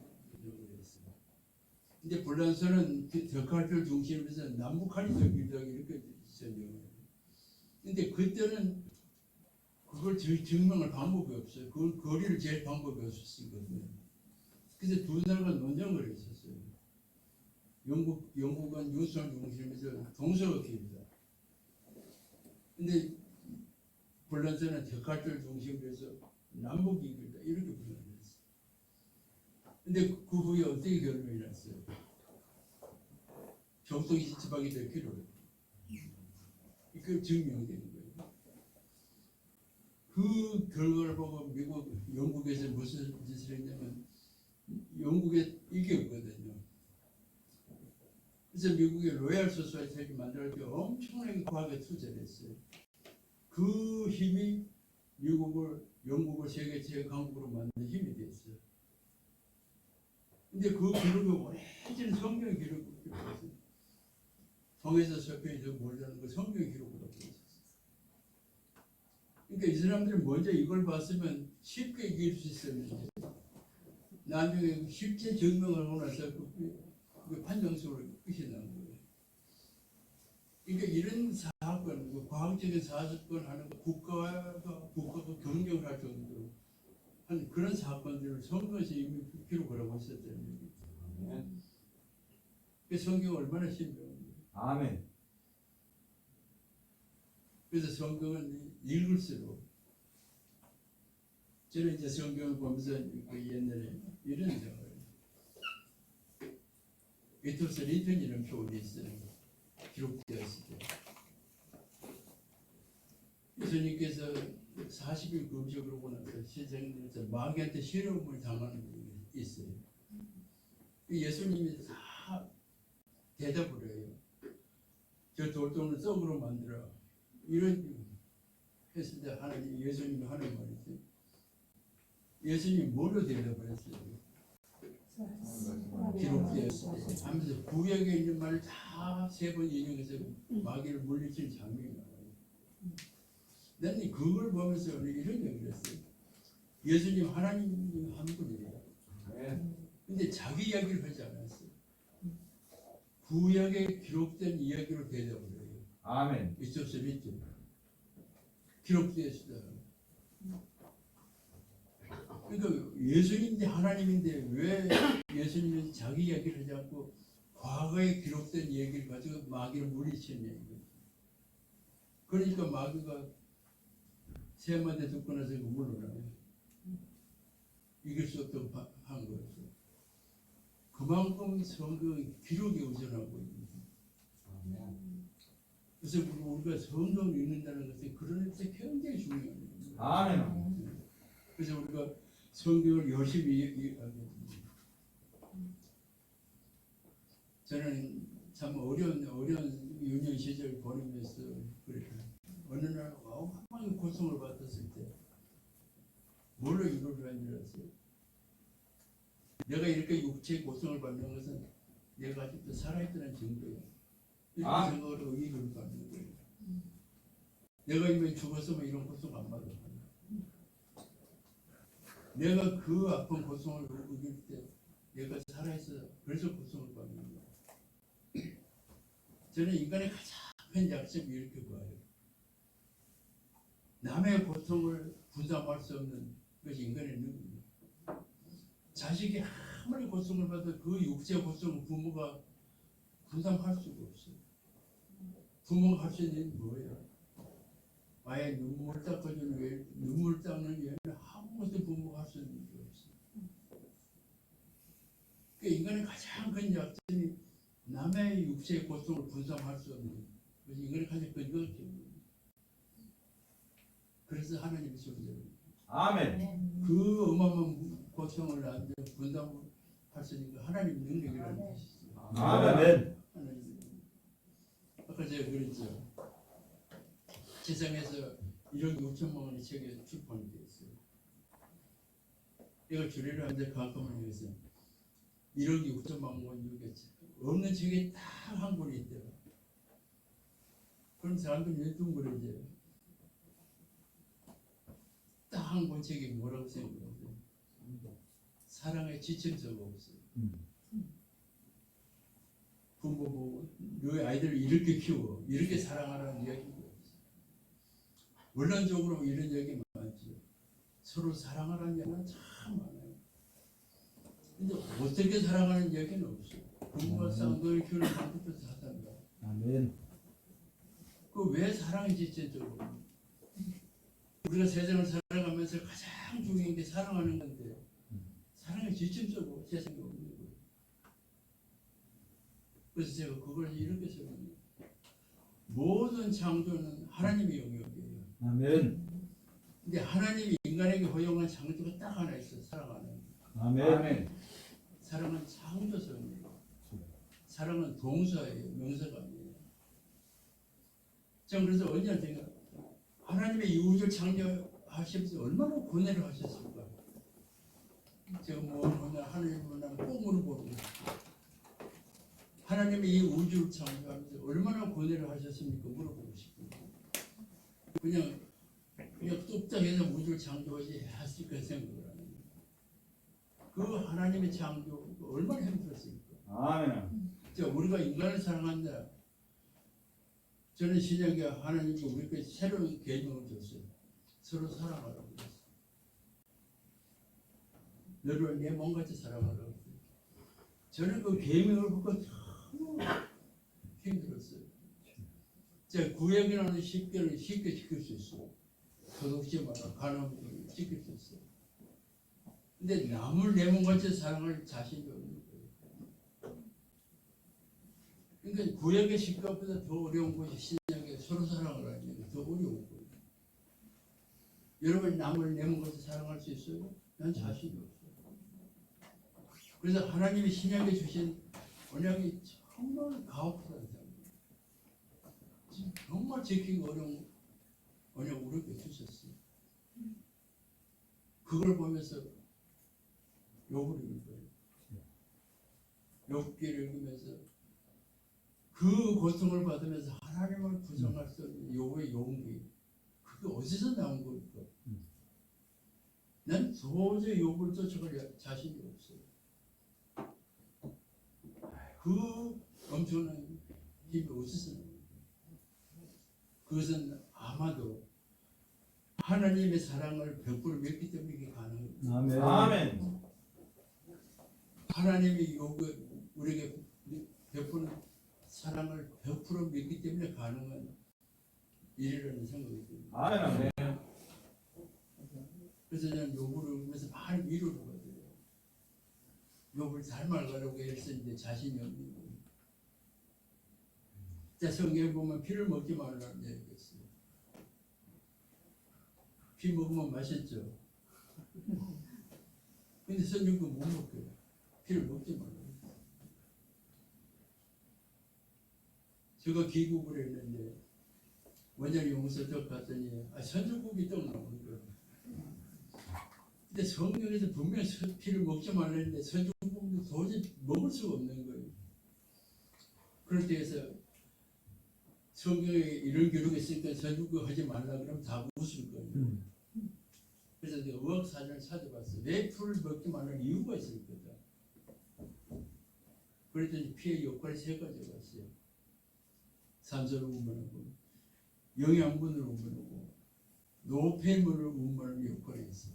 했어요. 근데 불란서는 데카르트를 중심으로 해서 남북한이 더 길다고 이렇게 설명을 해요. 근데 그때는 그걸 증명할 방법이 없어요. 그걸 거리를 잴 방법이 없었거든요. 그래서 두 나라가 논쟁을 했었어요. 영국은 뉴턴을 중심으로 해서 동서가 길다. 근데 불란서는 데카르트를 중심으로 해서 남북이 길다. 이렇게 분석을 했어요. 근데 그 후에 어떻게 결론이 났어요? 적도 지방이 더 길어요. 이게 증명되는 거예요. 그 결과를 보고 영국에서 무슨 짓을 했냐면 영국에 이겼거든요. 그래서 미국의 로얄 소사이티를 만들 때 엄청나게 과학에 투자를 했어요. 그 힘이 영국을 세계 최강국으로 만든 힘이 됐어요. 근데 그 기록이 오래전 성경 기록이 있어요. 성에서 서편에서 모르는 거 성경 기록으로 돼 있었어요. 그러니까 이 사람들은 먼저 이걸 봤으면 쉽게 이길 수 있었는데 나중에 실제 증명을 하고 나서 그 판정수로 끝이 난 거예요. 그러니까 이런 사건, 그 과학적인 사건 하는 거 국가가 경쟁을 할 정도로 한 그런 사건들을 성경에서 이미 기록을 하고 있었다는 얘기죠. 아멘. 그 성경 얼마나 신비한지. 아멘. 그래서 성경은 읽을수록 저는 이제 성경을 보면서 그 옛날에 이런 생각을 해요. 이토스 리턴이라는 표현이 있어요. 기록되었을 때 예수님께서 40일 금식을 하고 나서 세상에서 마귀한테 시험을 당하는 게 있어요. 예수님이 다 대답을 해요. 저 돌덩이를 떡으로 만들어. 이런 했을 때 하나님, 예수님이 하는 말이지. 예수님이 뭐로 대답을 했어요? 기록되었을 때 하면서 구약에 있는 말을 다 세 번 인용해서 마귀를 물리치는 장면이 나와요. 나는 그걸 보면서 이런 얘기를 했어요. 예수님 하나님 한 분이에요. 근데 자기 이야기를 하지 않았어요. 구약에 기록된 이야기로 대답을 해요. 아멘. 있었을 있죠. 기록되었다. 그러니까 예수님인데 하나님인데 왜 예수님은 자기 이야기를 하지 않고 과거에 기록된 얘기를 가지고 마귀를 물리치는 얘기예요. 그러니까 마귀가 세 마디 듣고 나서 물러나요. 이길 수 없다고 한 거죠. 그만큼 성경의 기록에 의존하고 있는 거예요. 그래서 우리가 성경을 읽는다는 것은 그런 의미에서 굉장히 중요한 거예요. 아멘. 그래서 우리가 성경을 열심히 하게 됩니다. 저는 참 어려운 유년 시절 보내면서 그래요. 어느 날 어마어마하게 고통을 받았을 때 뭘로 이걸 한 줄 아세요? 내가 이렇게 육체의 고통을 받는 것은 내가 아직도 살아있다는 증거예요. 이렇게 생각으로 의의를 받는 거예요. 내가 이미 죽었으면 이런 고통 안 받아. 내가 그 아픈 고통을 이길 때 내가 살아있어. 그래서 고통을 받는 거예요. 저는 인간의 가장 큰 약점이 이렇게 봐요. 남의 고통을 분담할 수 없는 것이 인간의 능력이에요. 자식이 아무리 고통을 받아도 그 육체 고통을 부모가 분담할 수가 없어요. 부모가 할 수 있는 게 뭐예요? 아예 눈물 닦아주는 외에 눈물 닦는 외에는 아무것도 부모가 할 수 있는 게 없어요. 그러니까 인간의 가장 큰 약점이 남의 육체의 고통을 분담할 수 없는 것이 인간의 가장 큰 약점입니다. 그래서 하나님이 존재합니다. 아멘. 그 어마어마한 고통을 나한테 분담할 수 있는 거 하나님 능력이라는 것이죠. 아멘. 하나님. 아까 제가 그랬죠. 세상에서 1억 6천만 원의 책이 출판이 되었어요. 이걸 주례를 하는데 가끔은 해서 1억 6천만 원 이게 없는 책이 딱 한 권이 있대요. 그럼 사람들이 왜 둥그러져요? 딱 한 권 책이 뭐라고 생각해요? 사랑의 지침서가 없어요. 부모 보고 너희 아이들을 이렇게 키워, 이렇게 사랑하라는 이야기가 없어요. 원론적으로 이런 이야기 많죠. 서로 사랑하라는 이야기는 참 많아요. 근데 어떻게 사랑하는 이야기는 없어요. 부모가 쌍둥이 키우는 방법도 다 산다. 아멘. 그 왜 사랑이 지체적으로? 우리가 세상을 살아가면서 가장 중요한 게 사랑하는 건데 사랑의 지침적으로 세상에 없는 거예요. 그래서 제가 그걸 이렇게 설명해요. 모든 창조는 하나님의 영역이에요. 아멘. 근데 하나님이 인간에게 허용한 창조가 딱 하나 있어요. 사랑하는. 아멘. 사랑은 창조성이에요. 사랑은 동사예요. 명사가 아니에요. 전 그래서 언제나 하나님의 이 우주를 창조하시면서 얼마나 고뇌를 하셨을까. 제가 오늘 하나님을 꿈으로 보고 하나님의 이 우주를 창조하면서 얼마나 고뇌를 하셨습니까? 물어보고 싶습니다. 그냥 뚝딱해서 우주를 창조하지 했을까 생각을 하는 거예요. 그 하나님의 창조 얼마나 힘들었습니까? 아멘. 자, 우리가 인간을 사랑한다. 저는 신약에 하나님께 우리에게 새로운 계명을 줬어요. 서로 사랑하라고 그랬어요. 너를 내 몸같이 사랑하라고. 저는 그 계명을 보고 너무 힘들었어요. 자, 구약이라는 쉽게 지킬 수 있어요. 도둑질 마라, 간음을 지킬 수 있어요. 근데 남을 내 몸같이 사랑할 자신이 없는 거예요. 그러니까 구약의 십가보다 더 어려운 것이 신약의 서로 사랑을 하는 게 더 어려운 거예요. 여러분 남을 내 몸같이 사랑할 수 있어요? 난 자신이 없어요. 그래서 하나님이 신약에 주신 언약이 정말 가혹하다는 생각이에요. 정말 지키기 어려운 언약 우리에게 주셨어요. 그걸 보면서 욥을 읽은 거예요. 욥기를 읽으면서 그 고통을 받으면서 하나님을 부정할 수 없는 욥의 용기, 그게 어디서 나온 걸까? 난 도저히 욥을 쫓아갈 자신이 없어요. 그 엄청난 힘이 어디서 나온 거예요? 그것은 아마도 하나님의 사랑을 100% 믿기 때문에 이게 가능해요. 아멘. 아멘. 하나님이 우리에게 베푸는 사랑을 100% 믿기 때문에 가능한 일이라는 생각이 듭니다. 아멘. 그래서 저는 욥을 보면서 많은 위로를 받아요. 욥을 닮아가려고 했었는데 자신이 없는 거예요. 자, 성경에 보면 피를 먹지 말라는 얘기가 있어요. 피 먹으면 맛있죠. 근데 선생님은 못 먹어요. 피를 먹지 말라고. 제가 귀국을 했는데 원장 용서적 갔더니 선주국이 떡 나오는 거예요. 근데 성경에서 분명히 피를 먹지 말라는데 선주국도 도저히 먹을 수가 없는 거예요. 그럴 때에서 성경에 이런 기록이 있으니까 선주국 하지 말라 그러면 다 웃을 거예요. 그래서 내가 의학사전을 찾아봤어요. 왜 풀을 먹지 말라는 이유가 있을 거다. 그랬더니 피의 역할이 세 가지가 있어요. 산소를 운반하고, 영양분을 운반하고, 노폐물을 운반하는 역할이 있어요.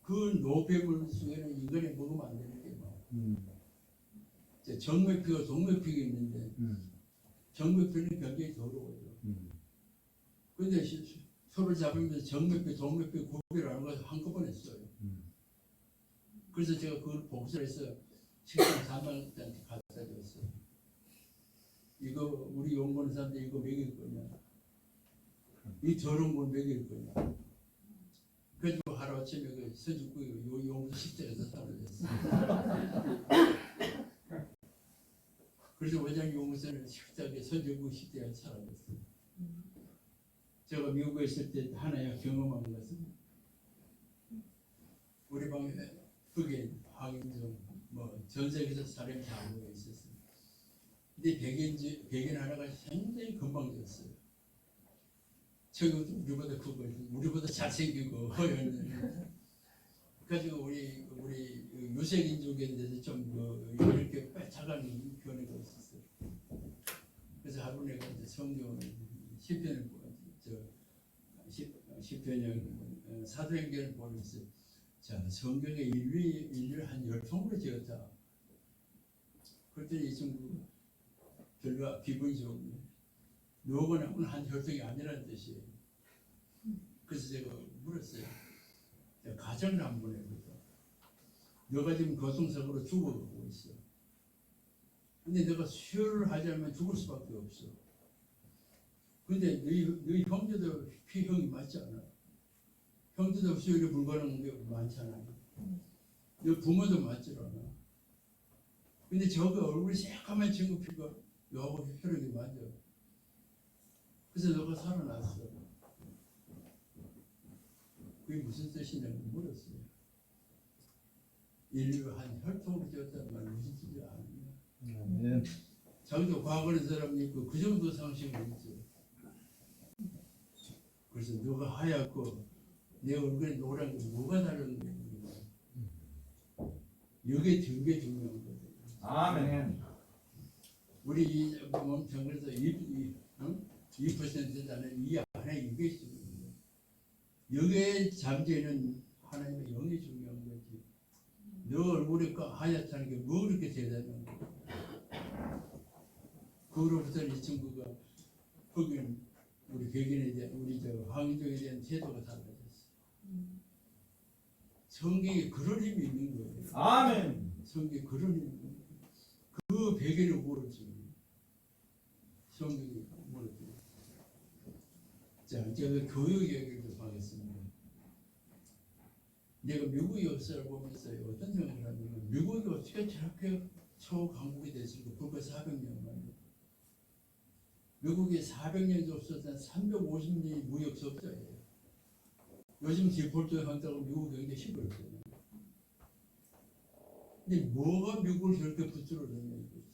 그 노폐물 속에는 인간이 먹으면 안 되는 게 많아요. 정맥피와 동맥피가 있는데 정맥피는 굉장히 더러워요. 그런데 서로 잡으면서 정맥피, 동맥피 구별하는 걸 한꺼번에 써요. 그래서 제가 그걸 복사해서 식당 담당자한테 갖다 줬어요. 이거 우리 연구하는 사람들 이거 먹일 거냐? 이 더러운 걸 먹일 거냐? 그래가지고 하루아침에 그 서죽구 요 연구 식당에서 사라졌어요. 그래서 원장 연구소는 식당에 서죽구 식당에 사라졌어요. 제가 미국에 있을 때 하나야 경험한 것은 우리 방에 흑인, 황인종, 전 세계에서 사람이 다 모여 있었어요. 근데 백인 하나가 굉장히 건방졌어요. 저것도 우리보다 크고 우리보다 잘생기고 허연해. 그래가지고 우리 유색인종에 대해서 좀 이렇게 빼차가는 견해가 있었어요. 그래서 하루 내가 이제 성경을 시편을 시편을 사도행전을 보면서 자 성경의 인류를 한 10통으로 지었다. 그랬더니 이 친구 별로 기분이 좋은데 너거나 한 혈통이 아니라는 뜻이에요. 그래서 제가 물었어요. 가정을 한번 해보자. 너가 지금 고통sak으로 죽어가고 있어. 근데 너가 수혈을 하지 않으면 죽을 수밖에 없어. 근데 너희 형제도 피형이 맞지 않아? 형제도 수혈이 불가능한 게 많잖아. 너 부모도 맞지 않아. 근데 저거 얼굴이 새까만 친구 피가 너하고 혈액이 맞아. 그래서 너가 살아났어. 그게 무슨 뜻이냐고 물었어요. 인류 한 혈통으로 지었다는 말 무슨 뜻이 아니냐. 자기도 과거는 사람이 있고 그 정도 상식이 있죠. 그래서 누가 하얗고 내 얼굴에 노란 게 뭐가 다른 거야? 이게 되게 중요한 거거든요. 아멘. 우리 이 몸통 그래서 2%잖아요. 이 안에 이게 있습니다. 여기에 잠재는 하나님의 영이 중요한 거지. 너 얼굴이 하얗다는 게 뭐 그렇게 대단한 거야? 그로부터 이 친구가 흑인 우리 백인에 대한 우리 저 황인종에 대한 태도가 달라졌어. 성경에 그런 힘이 있는 거예요. 아멘. 성경에 그런 힘이 있는 거예요. 그 백인을 모르지. 성경이 모르지. 자, 제가 교육 얘기를 좀 하겠습니다. 내가 미국 역사를 보면서 어떤 생각을 하냐면 미국이 어떻게 저렇게 초강국이 됐을까? 불과 400년 만에. 미국이 400년 없었던 350년이 무역 적자예요. 요즘 디폴트 한다고 미국 경제 힘들었어요. 근데 뭐가 미국을 저렇게 붙들어 냈냐 이거죠.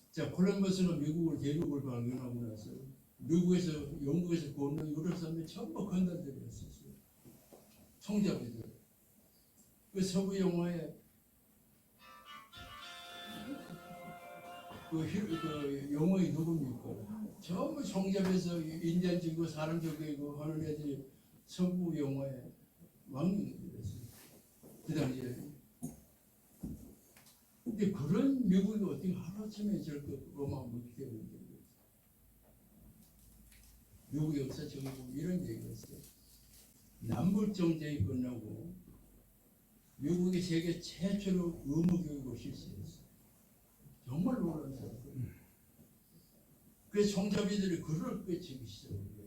자, 콜럼버스가 미국을 대륙을 발견하고 나서 미국에서 영국에서 건너 유럽 사람들이 전부 건너들이었어요. 총잡이들. 그 서부 영화에 그 영웅이 누굽니까? 전부 총잡에서 인디안 죽이고 사람 죽이고 하는 애들이 서부 영화의 왕님들이었어요. 그 당시에. 근데 그런 미국이 어떻게 하루아침에 저렇게 어마어마하게 되는 거예요. 미국 역사 저기 보면 이런 얘기가 있어요. 남북 정쟁이 끝나고 미국이 세계 최초로 의무교육을 실시했어요. 정말 놀라운 사건. 그래서 총잡이들이 그를 꿰치기 시작해요.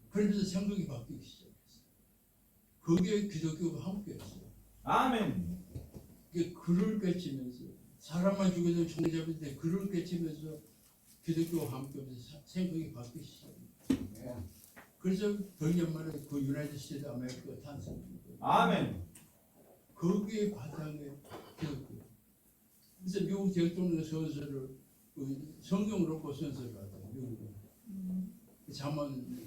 그러면서 생각이 바뀌기 시작했어요. 거기에 기독교가 함께했어요. 아멘. 그를 꿰치면서 사람만 죽여도 총잡이들이 그를 꿰치면서 기독교가 함께하면서 생각이 바뀌기 시작해요. 그래서 100년 만에 그 유나이티드 스테이트 아메리카가 탄생합니다. 아멘. 거기에 바탕에 기독교. 그래서 미국 대통령 선서를 성경을 놓고 선서를 하죠. 미국은. 잠언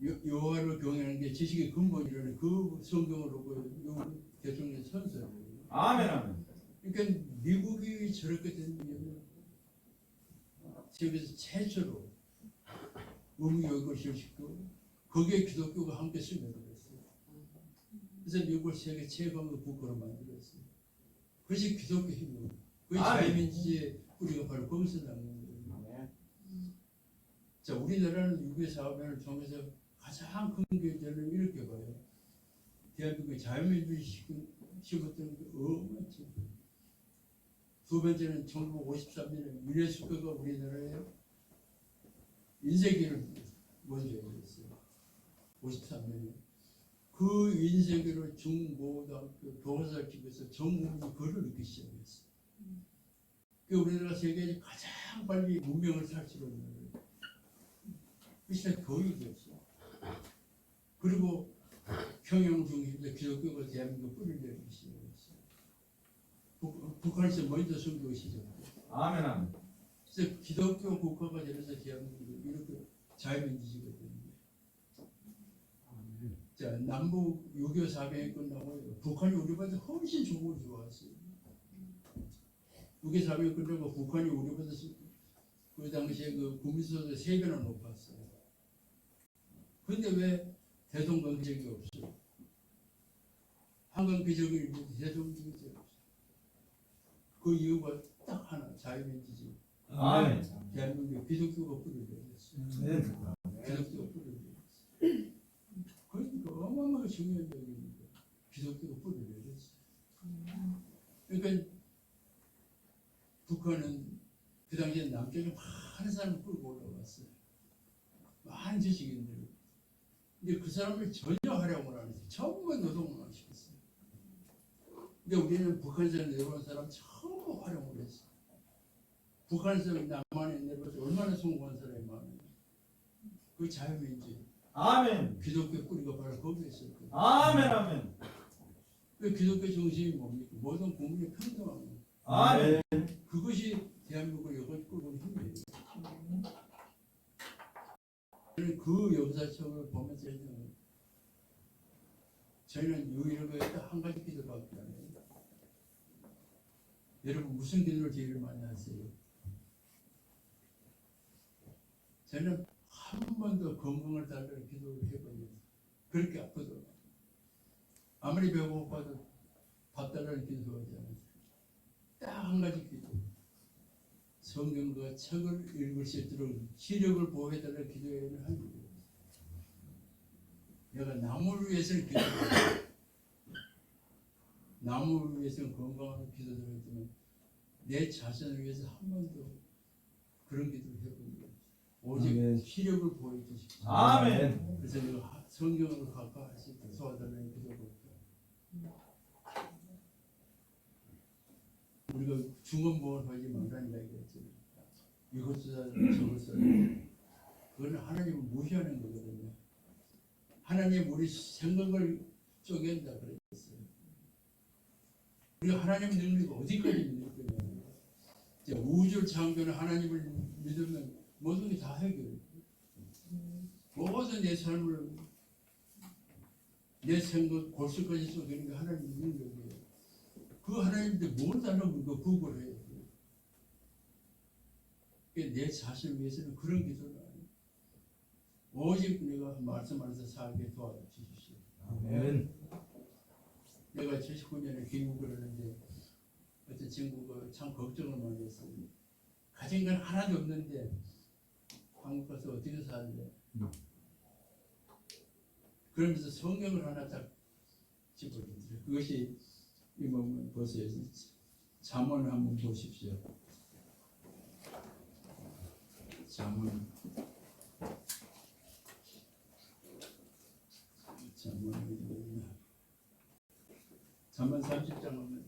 여호와를 경외하는 게 지식의 근본이라는 그 성경을 놓고 미국 대통령 선서를 해요. 아멘. 아멘. 그러니까 미국이 저렇게 된 이유는 세계에서 최초로 의무교육을 실시고 거기에 기독교가 함께 스며들었어요. 그래서 미국을 세계 최강의 국가로 만들었어요. 그것이 기독교 힘이에요. 그 자유민주주의의 뿌리가 바로 거기서 나는 거예요. 자, 우리나라는 6.25 사업을 통해서 가장 큰 경제를 이렇게 봐요. 대한민국의 자유민주주의 시켰던 게 어마어마하죠. 두 번째는 1953년에 유네스코가 우리나라에 인쇄기를 먼저 했어요. 53년에. 그 인쇄기를 중고등학교 교사집에서 전국민이 그걸 느끼기 시작했어요. 그 우리나라 세계에서 가장 빨리 문명을 탈출한 나라예요. 그것이 교육이었어요. 그리고 평양 중심에서 기독교가 대한민국 뿌리를 내리기 시작했어요. 북한에서 먼저 선교가 시작했어요. 아멘. 아멘. 그래서 기독교 국가가 되면서 대한민국이 이렇게 자유민주주의가 됩니다. 자, 남북 6.25 사병이 끝나고 북한이 우리보다 훨씬 조국을 좋아했어요. 6.25 사병이 끝나고 북한이 우리보다 그 당시에 그 국민소득 3배나 높았어요. 근데 왜 대동경제가 없어요? 한강기적이 대동경제가 없어요. 그 이유가 딱 하나, 자유민주주의. 아멘. 대한민국의 기독교가 뿌리를 내렸어요. 기독교가 뿌리를 내렸어요. 그러니까 어마어마하게 중요한 얘기입니다. 기독교가 뿌리를 내렸어요. 그러니까 북한은 그 당시에 남쪽에 많은 사람을 끌고 올라왔어요. 많은 지식인들. 근데 그 사람을 전혀 활용을 안 했어요. 전부 노동만 시켰어요. 근데 우리는 북한에서 내려온 사람 전부 활용을 했어요. 북한에서 남한에 내려와서 얼마나 성공한 사람이 많아요. 그 자유민주주의. 아멘. 기독교 뿌리가 바로 거기에 있었거든요. 아멘. 아멘. 그 기독교 정신이 뭡니까? 모든 국민이 평등한 거. 아멘. 그것이 대한민국을 여기까지 끌고 온 힘이에요. 저는 그 역사책을 보면서 저희는 유일하게 한 가지 기도밖에 안 해요. 여러분 무슨 기도를 제일 많이 하세요? 저는 한 번도 건강을 달라는 기도를 해보니 그렇게 아프더라고요. 아무리 배고파도 밥 달라는 기도 하지 않아요. 딱 한 가지 기도. 성경과 책을 읽을 수 있도록 시력을 보호해달라는 기도에는 한 거예요. 내가 나무를 위해서는 기도해요. 나무를 위해서는 건강한 기도를 했지만 내 자신을 위해서 한 번도 그런 기도를 해본 거예요. 오직 아멘. 시력을 보호해 주십시오. 아멘. 그래서 내가 성경을 가까이 할수 있도록 도와달라는 기도를 했어요. 우리가 중언부언 하지 말라는 이야기가 있잖아요. 이것을 저것을 그건 하나님을 무시하는 거거든요. 하나님 우리 생각을 쪼갠다 그랬어요. 우리가 하나님 능력이 어디까지 믿을 거냐면 우주를 창조하는 하나님을 믿으면 모든 게 다 해결해요. 모든 내 삶을 내 생각 골수까지 쏘는 게 하나님 능력이에요. 그 하나님한테 뭘 달라고 그 구걸을 해요. 내 자신을 위해서는 그런 기도를 안 해요. 오직 내가 말씀 안에서 살게 도와주십시오. 아멘. 내가 79년에 귀국을 하는데 어떤 친구가 참 걱정을 많이 했어요. 가진 건 하나도 없는데 한국 가서 어떻게 살래? 그러면서 성경을 하나 딱 집어주더래요. 그것이 이 몸은 보세요. 잠언을 한번 보십시오. 잠언 어디 있나? 잠언 30장 하면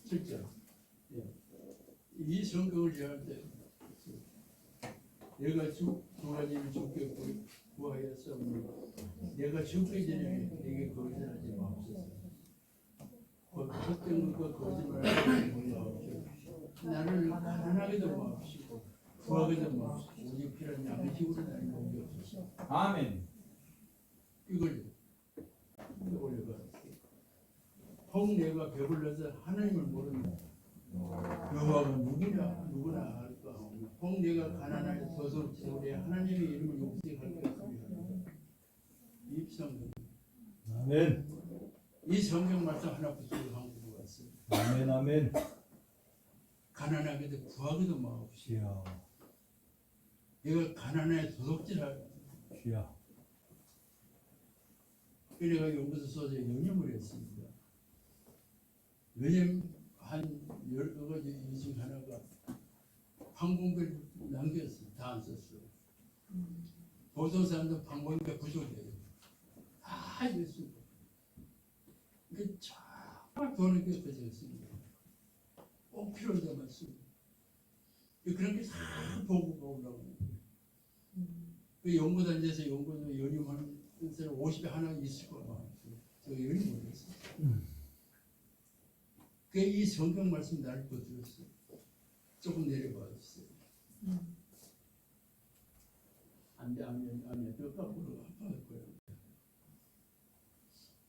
실제 이 성경을 제할 때 내가 두 가지를 주께 구하였어. 내가 죽기 전에 내게 거짓하지 마옵소서. 헛된 것과 거짓말하지 마옵소서. 나를 가난하게도 마옵시고 구하게도 마옵시고 우리 필요한 양식으로 나를 먹여주소서. 아멘. 이걸 내가 혹 내가 배불러서 하나님을 모른다. 여호와가 누구나 알까. 혹 내가 가난하여 도둑질에 하나님의 이름을 욕색할 것입니다. 이 성경, 아멘. 이 성경 말씀 하나 붙이고 한국으로 왔어요. 아멘. 아멘. 가난하게도 구하기도 마옵시고 주여. 내가 가난하여 도둑질하고 주여. 내가 연구소 소재 연임을 했습니다. 왜냐면 한 10가지 이 중 하나가 항공비를 남겼어요. 다 안 썼어요. 보통 사람들 항공비가 부족해요. 다 했습니다. 정말 돈이 깨끗했습니다. 꼭 필요한 데만 쓰고. 그렇게 다 보고 나오는 그 연구단지에서 연구소 연임하는 사람 50에 하나 있을 거야. 저 연임 못했어요. 이 성경 말씀 나를 거들었어요. 조금 내려봐 주세요. 안돼 뼈 깎으러 아파할 거예요.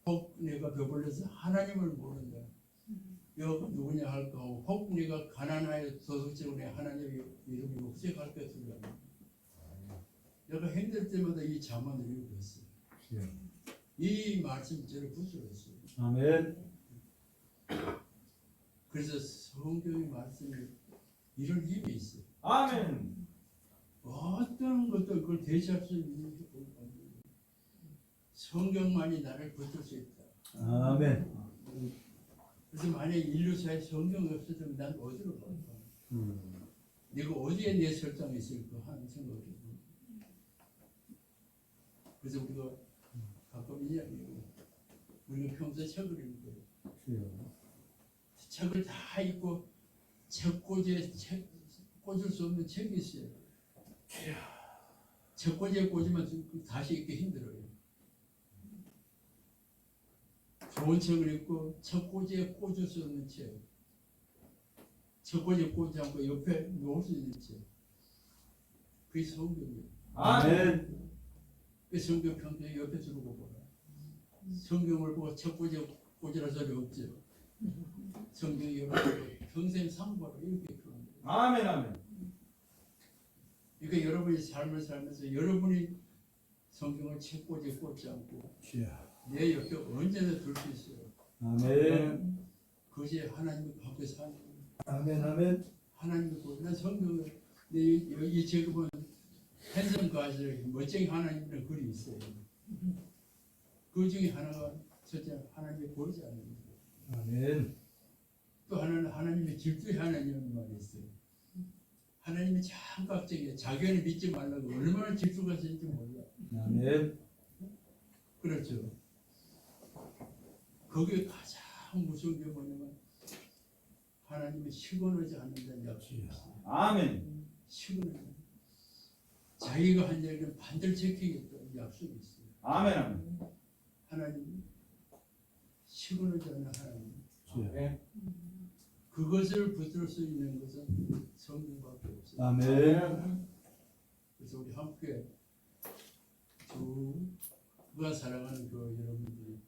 혹 내가 배불러서 하나님을 모른다. 여가 누구냐 할까 하고 혹 내가 가난하여 도둑질에 하나님의 이름을 욕색할 것이다. 내가 힘들 때마다 이 잠언을 읽었어요. 이 말씀 저를 붙들었어요. 아멘. 그래서 성경의 말씀이 이런 힘이 있어요. 아멘. 어떤 것도 그걸 대체할 수 있는 게 없어요. 성경만이 나를 붙들 수 있다. 아멘. 그래서 만약 인류사에 성경이 없었으면 난 어디로 갈까? 내가 어디에 내 설정이 있을까 하는 생각을 해요. 그래서 우리가 가끔 이야기해요. 우리가 평소에 책을 읽어요. 주여. 책을 다 읽고 책꽂이에 꽂을 수 없는 책이 있어요. 책꽂이에 꽂으면 다시 읽기 힘들어요. 좋은 책을 읽고 책꽂이에 꽂을 수 없는 책, 책꽂이에 꽂지 않고 옆에 놓을 수 있는 책, 그게 성경이에요. 아멘. 그 성경 평소에 옆에 두고 보라. 성경을 보고 책꽂이에 꽂으라 소리 없죠. 성경이 여러분 평생 상고로 이렇게 표현해요. 아멘. 아멘. 그러니까 여러분이 삶을 살면서 여러분이 성경을 책꽂이에 꽂지 않고 내 옆에 언제나 둘 수 있어요. 아멘. 그것이 하나님의 밖에 사는 거예요. 아멘. 아멘. 하나님이 보는 성경을 이 지금은 헨슨 가지를 멋쟁이 하나님의 글이 있어요. 그 중에 하나가 첫째 하나님이 보이지 않는 거예요. 아멘. 또 하나는 하나님의 질투의 하나님이라는 말이 있어요. 하나님이 참각적이에요. 자기는 믿지 말라고 얼마나 질투가 있는지 몰라. 아멘. 그렇죠. 거기에 가장 무서운 게 뭐냐면 하나님이 시건하지 않는다는 약속이 있어요. 아멘. 시건하지. 자기가 한 얘기는 반드시 지키겠다는 약속이 있어요. 아멘. 아멘. 하나님 시건하지 않는 하나님. 아멘. 그것을 붙들 수 있는 것은 성경밖에 없어요. 아멘. 그래서 우리 함께 누가 사랑하는 그 여러분들이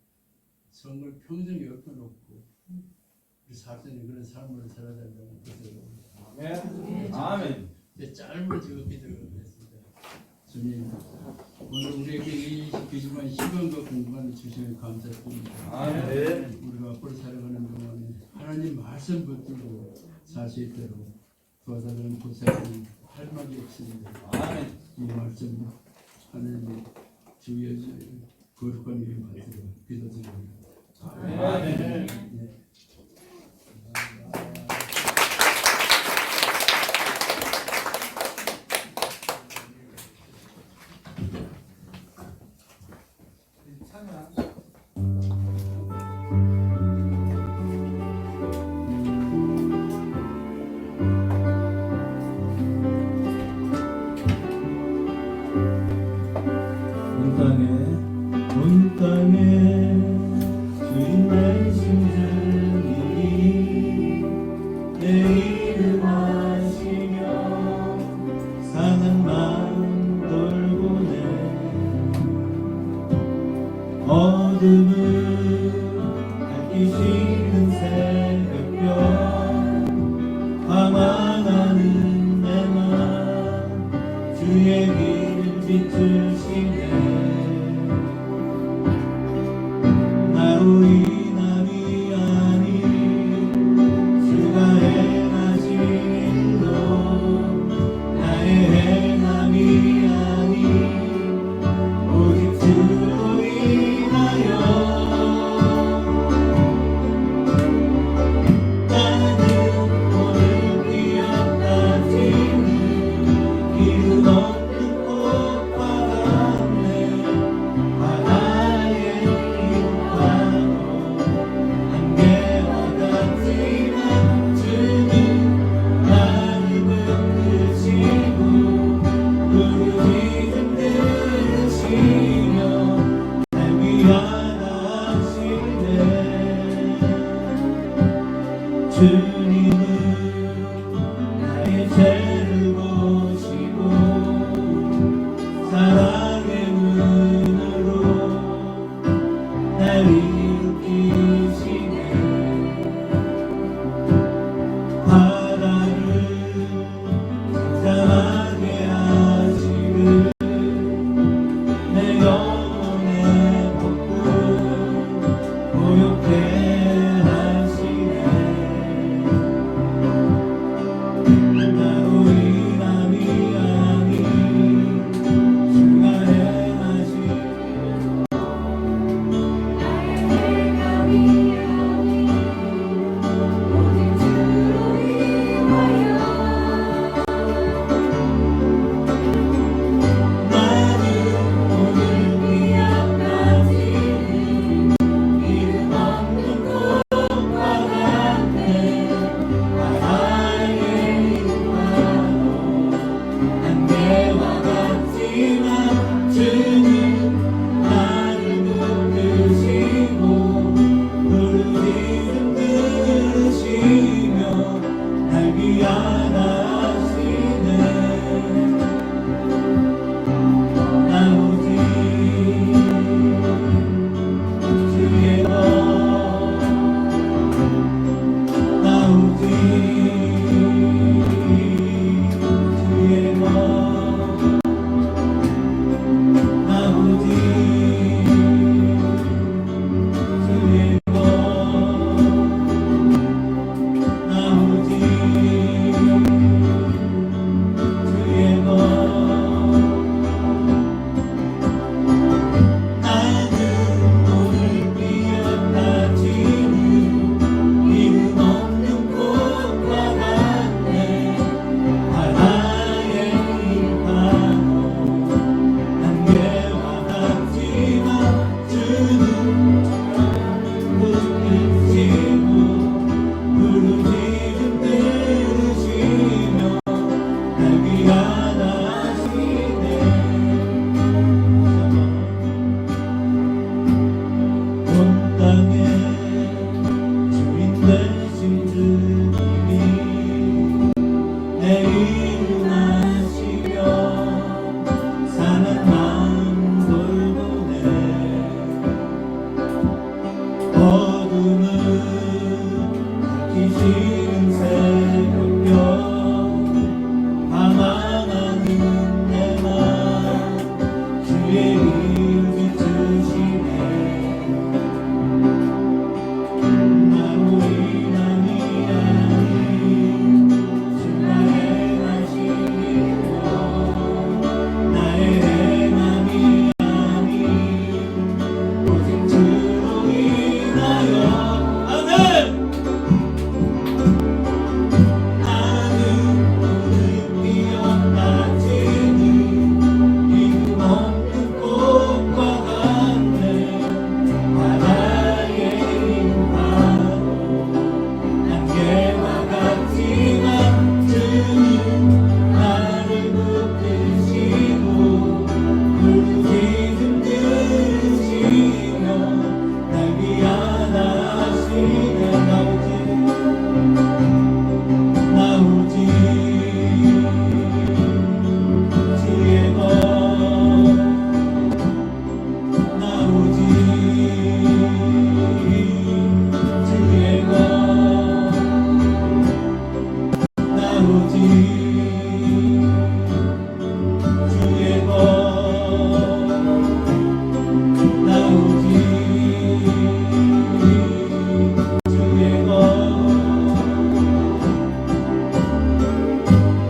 성을 평생 옆에 놓고 우리 사전에 그런 삶을 살아달라는 뜻으로 아멘. 아멘. 이제 짧은 저 기도를 했습니다. 주님 오늘 우리에게 이 귀중한 시간과 공간을 주시면 감사드립니다. 아멘. 우리가 앞으로 살아가는 동안에 하나님 말씀 붙들고 살 수 있도록 도와달라는 고생은 할 말이 없습니다. 아멘. 이 말씀 하나님의 주의 거룩한 이름 받들어 기도드립니다. 아멘. 네. 온 땅에 주인 말씀 들으니 내 이름 하시며 상한 마음 돌보네 어둠을 밝히시는 새벽별 방황하는 내 맘 주의 길을 비추시네 우리 남이 아닌 주가 행하신 일로 나의 행함이 아닌 오직 주로 인하여 나는 오늘 기억하지는 이름 없는 꽃과 같네 바다의 안개와 같지만 주는 나를 붙드시고 부르짖음 들으시며 날 위하다 하시네 주님은 나의 죄를 보시고 사랑의 눈으로 날 일으키시네 바다를 잠잠하게 하시는 내 영혼의 복을 고요케 하시네 나로 인함이 아닌 주가 행하신 어둠은 밝히시는 새벽별 방황하는 내맘 주의 이름 비추시네 나로 인함이 아닌 주만의 나시리고 나의 행함이 아닌 오직 주로 인하여 아멘. 나는 오늘 뛰어나지니 이름 없는 꽃과 같네 바다의 임하로 안개와 같지만 주님 나를 붙드시고 부르짖음 들으시며 날 위안하시네 나오지 주의 것 나오지 주의 것 나오지 주의 것 나오지 주의 것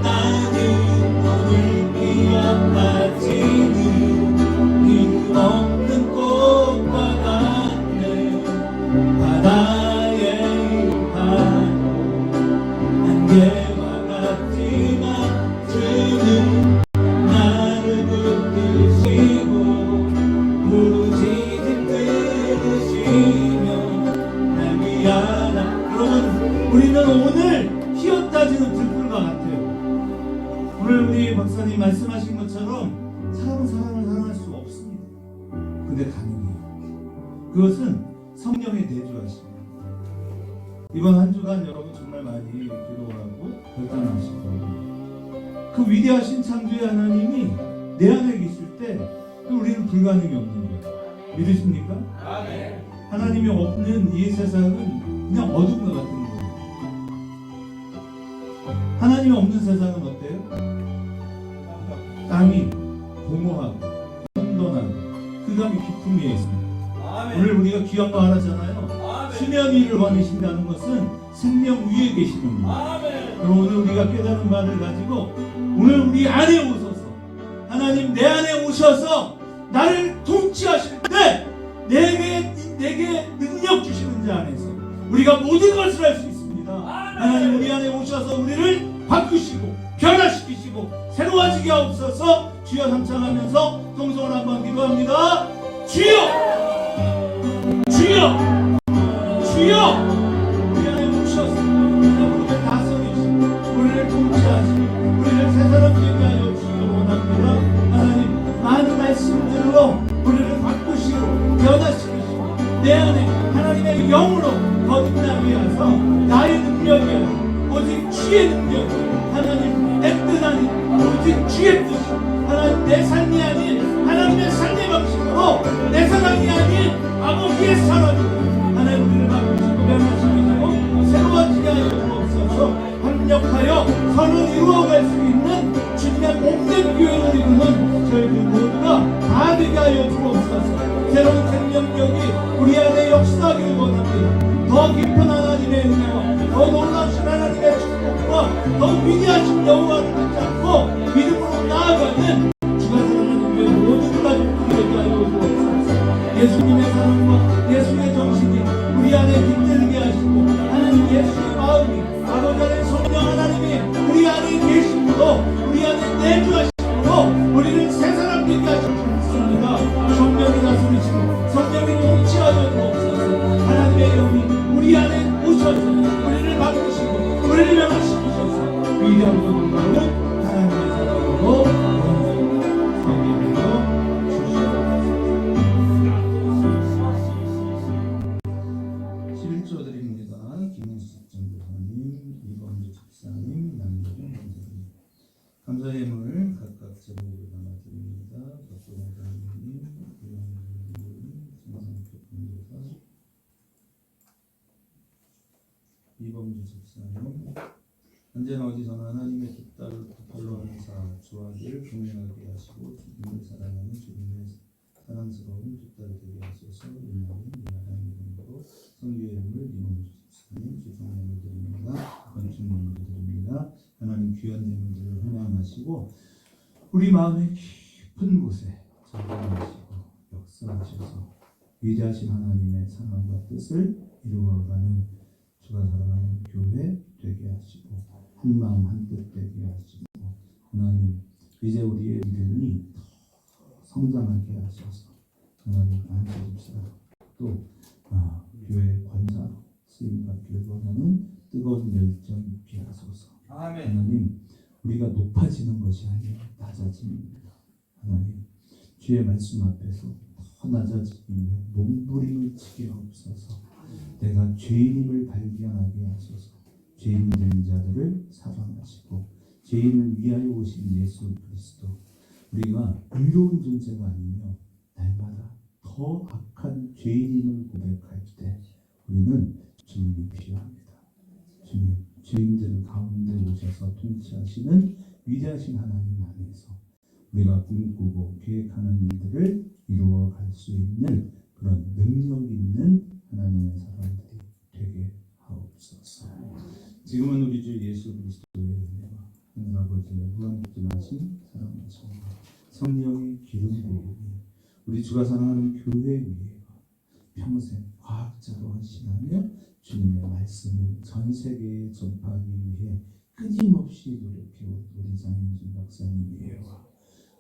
나는 오늘 피어나지는 이름 없는 꽃과 같네 바다의 파도 안개와 같지만 주는 나를 붙드시고 부르짖음 들으시며 날 위하라. 여러분 우리는 오늘 피었다지는 들풀과 같아요. 오늘 우리 박사님 말씀하신 것처럼 사람은 사람을 사랑할 수가 없습니다. 근데 가능해요. 그것은 성령의 내주하십니다. 이번 한 주간 여러분 정말 많이 기도하고 결단하시고 그 위대하신 창조의 하나님이 내 안에 계실 때 우리는 불가능이 없는 거예요. 믿으십니까? 아멘. 하나님이 없는 이 세상은 그냥 어둠과 같은 거예요. 하나님이 없는 세상은 어때요? 땅이 공허하고 혼돈하고 흑암이 깊은 위에 있습니다. 오늘 아멘. 우리가 귀한 거 알았잖아요. 아멘. 수면 위를 거니신다는 것은 생명 위에 계시는 거예요. 아멘. 그럼 오늘 우리가 깨달은 말을 가지고 오늘 우리 안에 오셔서 하나님 내 안에 오셔서 나를 통치하실 때 내게 능력 주시는 자 안에서 우리가 모든 것을 할 수 있습니다. 하나님 우리 안에 오셔서 우리를 바꾸시고 변화시키시고 새로워지게 하옵소서. 주여 삼창하면서 동성을 한번 기도합니다. 주여 주여 주여 우리 안에 오셔서 우리를 다스리시고 우리를 통치하시고 우리를 새 사람 되게 하여 주시기 원합니다. 하나님 많은 말씀들로 우리를 바꾸시고 변화시키시고 내 안에 하나님의 영으로 거듭나게 하셔서 나의 능력이 아니라 오직 주의 능력이 하나님 내 뜻 아닌 오직 주의 뜻이 하나님 내 삶이 아닌 하나님의 삶의 방식으로 내 사랑이 아닌 아버지의 사랑이 하나님 우리를 바꾸시고 변화시키시고 새로워지게 하여 주옵소서. 합력하여 선을 이루어갈 수 있는 주님의 몸된 교회를 이루는 저희들 모두가 다 되게 하여 주옵소서. 새로운 생명력이 우리 안에 역사하기를 원합니다. 더 깊은 하나님의 은혜와 더 놀라우신 하나님의 축복과 더 위대하신 여호와를 붙잡고 믿음으로 나아가는 주가 사랑하는 교회 모든 가족들이 되게 하여 주옵소서. 예수님의 사랑과 예수의 정신 이범주 집사님. 언제나 어디서나 하나님의 뜻대로 하는 사 주와 늘 동행하게 하시고 주님을 사랑하는 주님의 사랑스러운 뜻대로 되게 하소서. 이날은 하나님 이름으로 성교의 이름을 이범주 집사님 주성령을 드립니다. 건축물을 드립니다. 하나님 귀한 예물들을 훈양하시고 우리 마음의 깊은 곳에 작용하시고 역사하셔서 위대하신 하나님의 사랑과 뜻을 이루어가는 주가 사랑하는 교회 되게 하시고 한 마음 한 뜻 되게 하시고 하나님 이제 우리의 믿음이 더 성장하게 하셔서 하나님 안수집사 또 교회 권사로 쓰임받기를 원하는 뜨거운 열정 있게 하소서. 아멘. 하나님 우리가 높아지는 것이 아니라 낮아짐입니다. 하나님 주의 말씀 앞에서 더 낮아지기 위해 몸부림을 치게 하옵소서. 내가 죄인임을 발견하게 하소서. 죄인 된 자들을 사랑하시고 죄인을 위하여 오신 예수 그리스도 우리가 의로운 존재가 아니며 날마다 더 악한 죄인임을 고백할 때 우리는 주님이 필요합니다. 주님 죄인들 가운데 오셔서 통치하시는 위대하신 하나님 안에서 우리가 꿈꾸고 계획하는 일들을 이루어갈 수 있는 그런 능력 있는 하나님의 사람들이 되게 하옵소서. 지금은 우리 주 예수 그리스도의 은혜와 하늘 아버지의 무한복종하신 사랑하신 성령의 기름 부음이 우리 주가 사랑하는 교회 위에 평생 과학자로 하시나며 주님의 말씀을 전 세계에 전파하기 위해 끊임없이 노력해온 우리 장윤준 박사님이에요.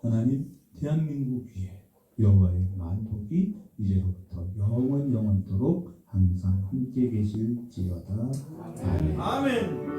하나님 대한민국 위에 여호와의 만복이 이제로부터 영원토록 항상 함께 계실지어다. 아멘. 아멘.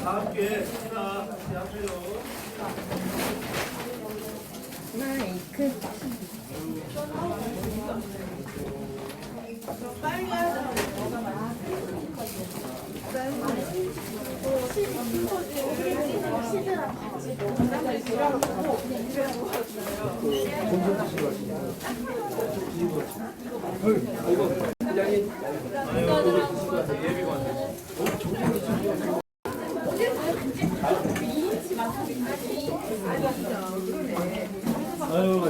다 함께 하나 같이 하세요. 마이크 빨리 하자. 아유,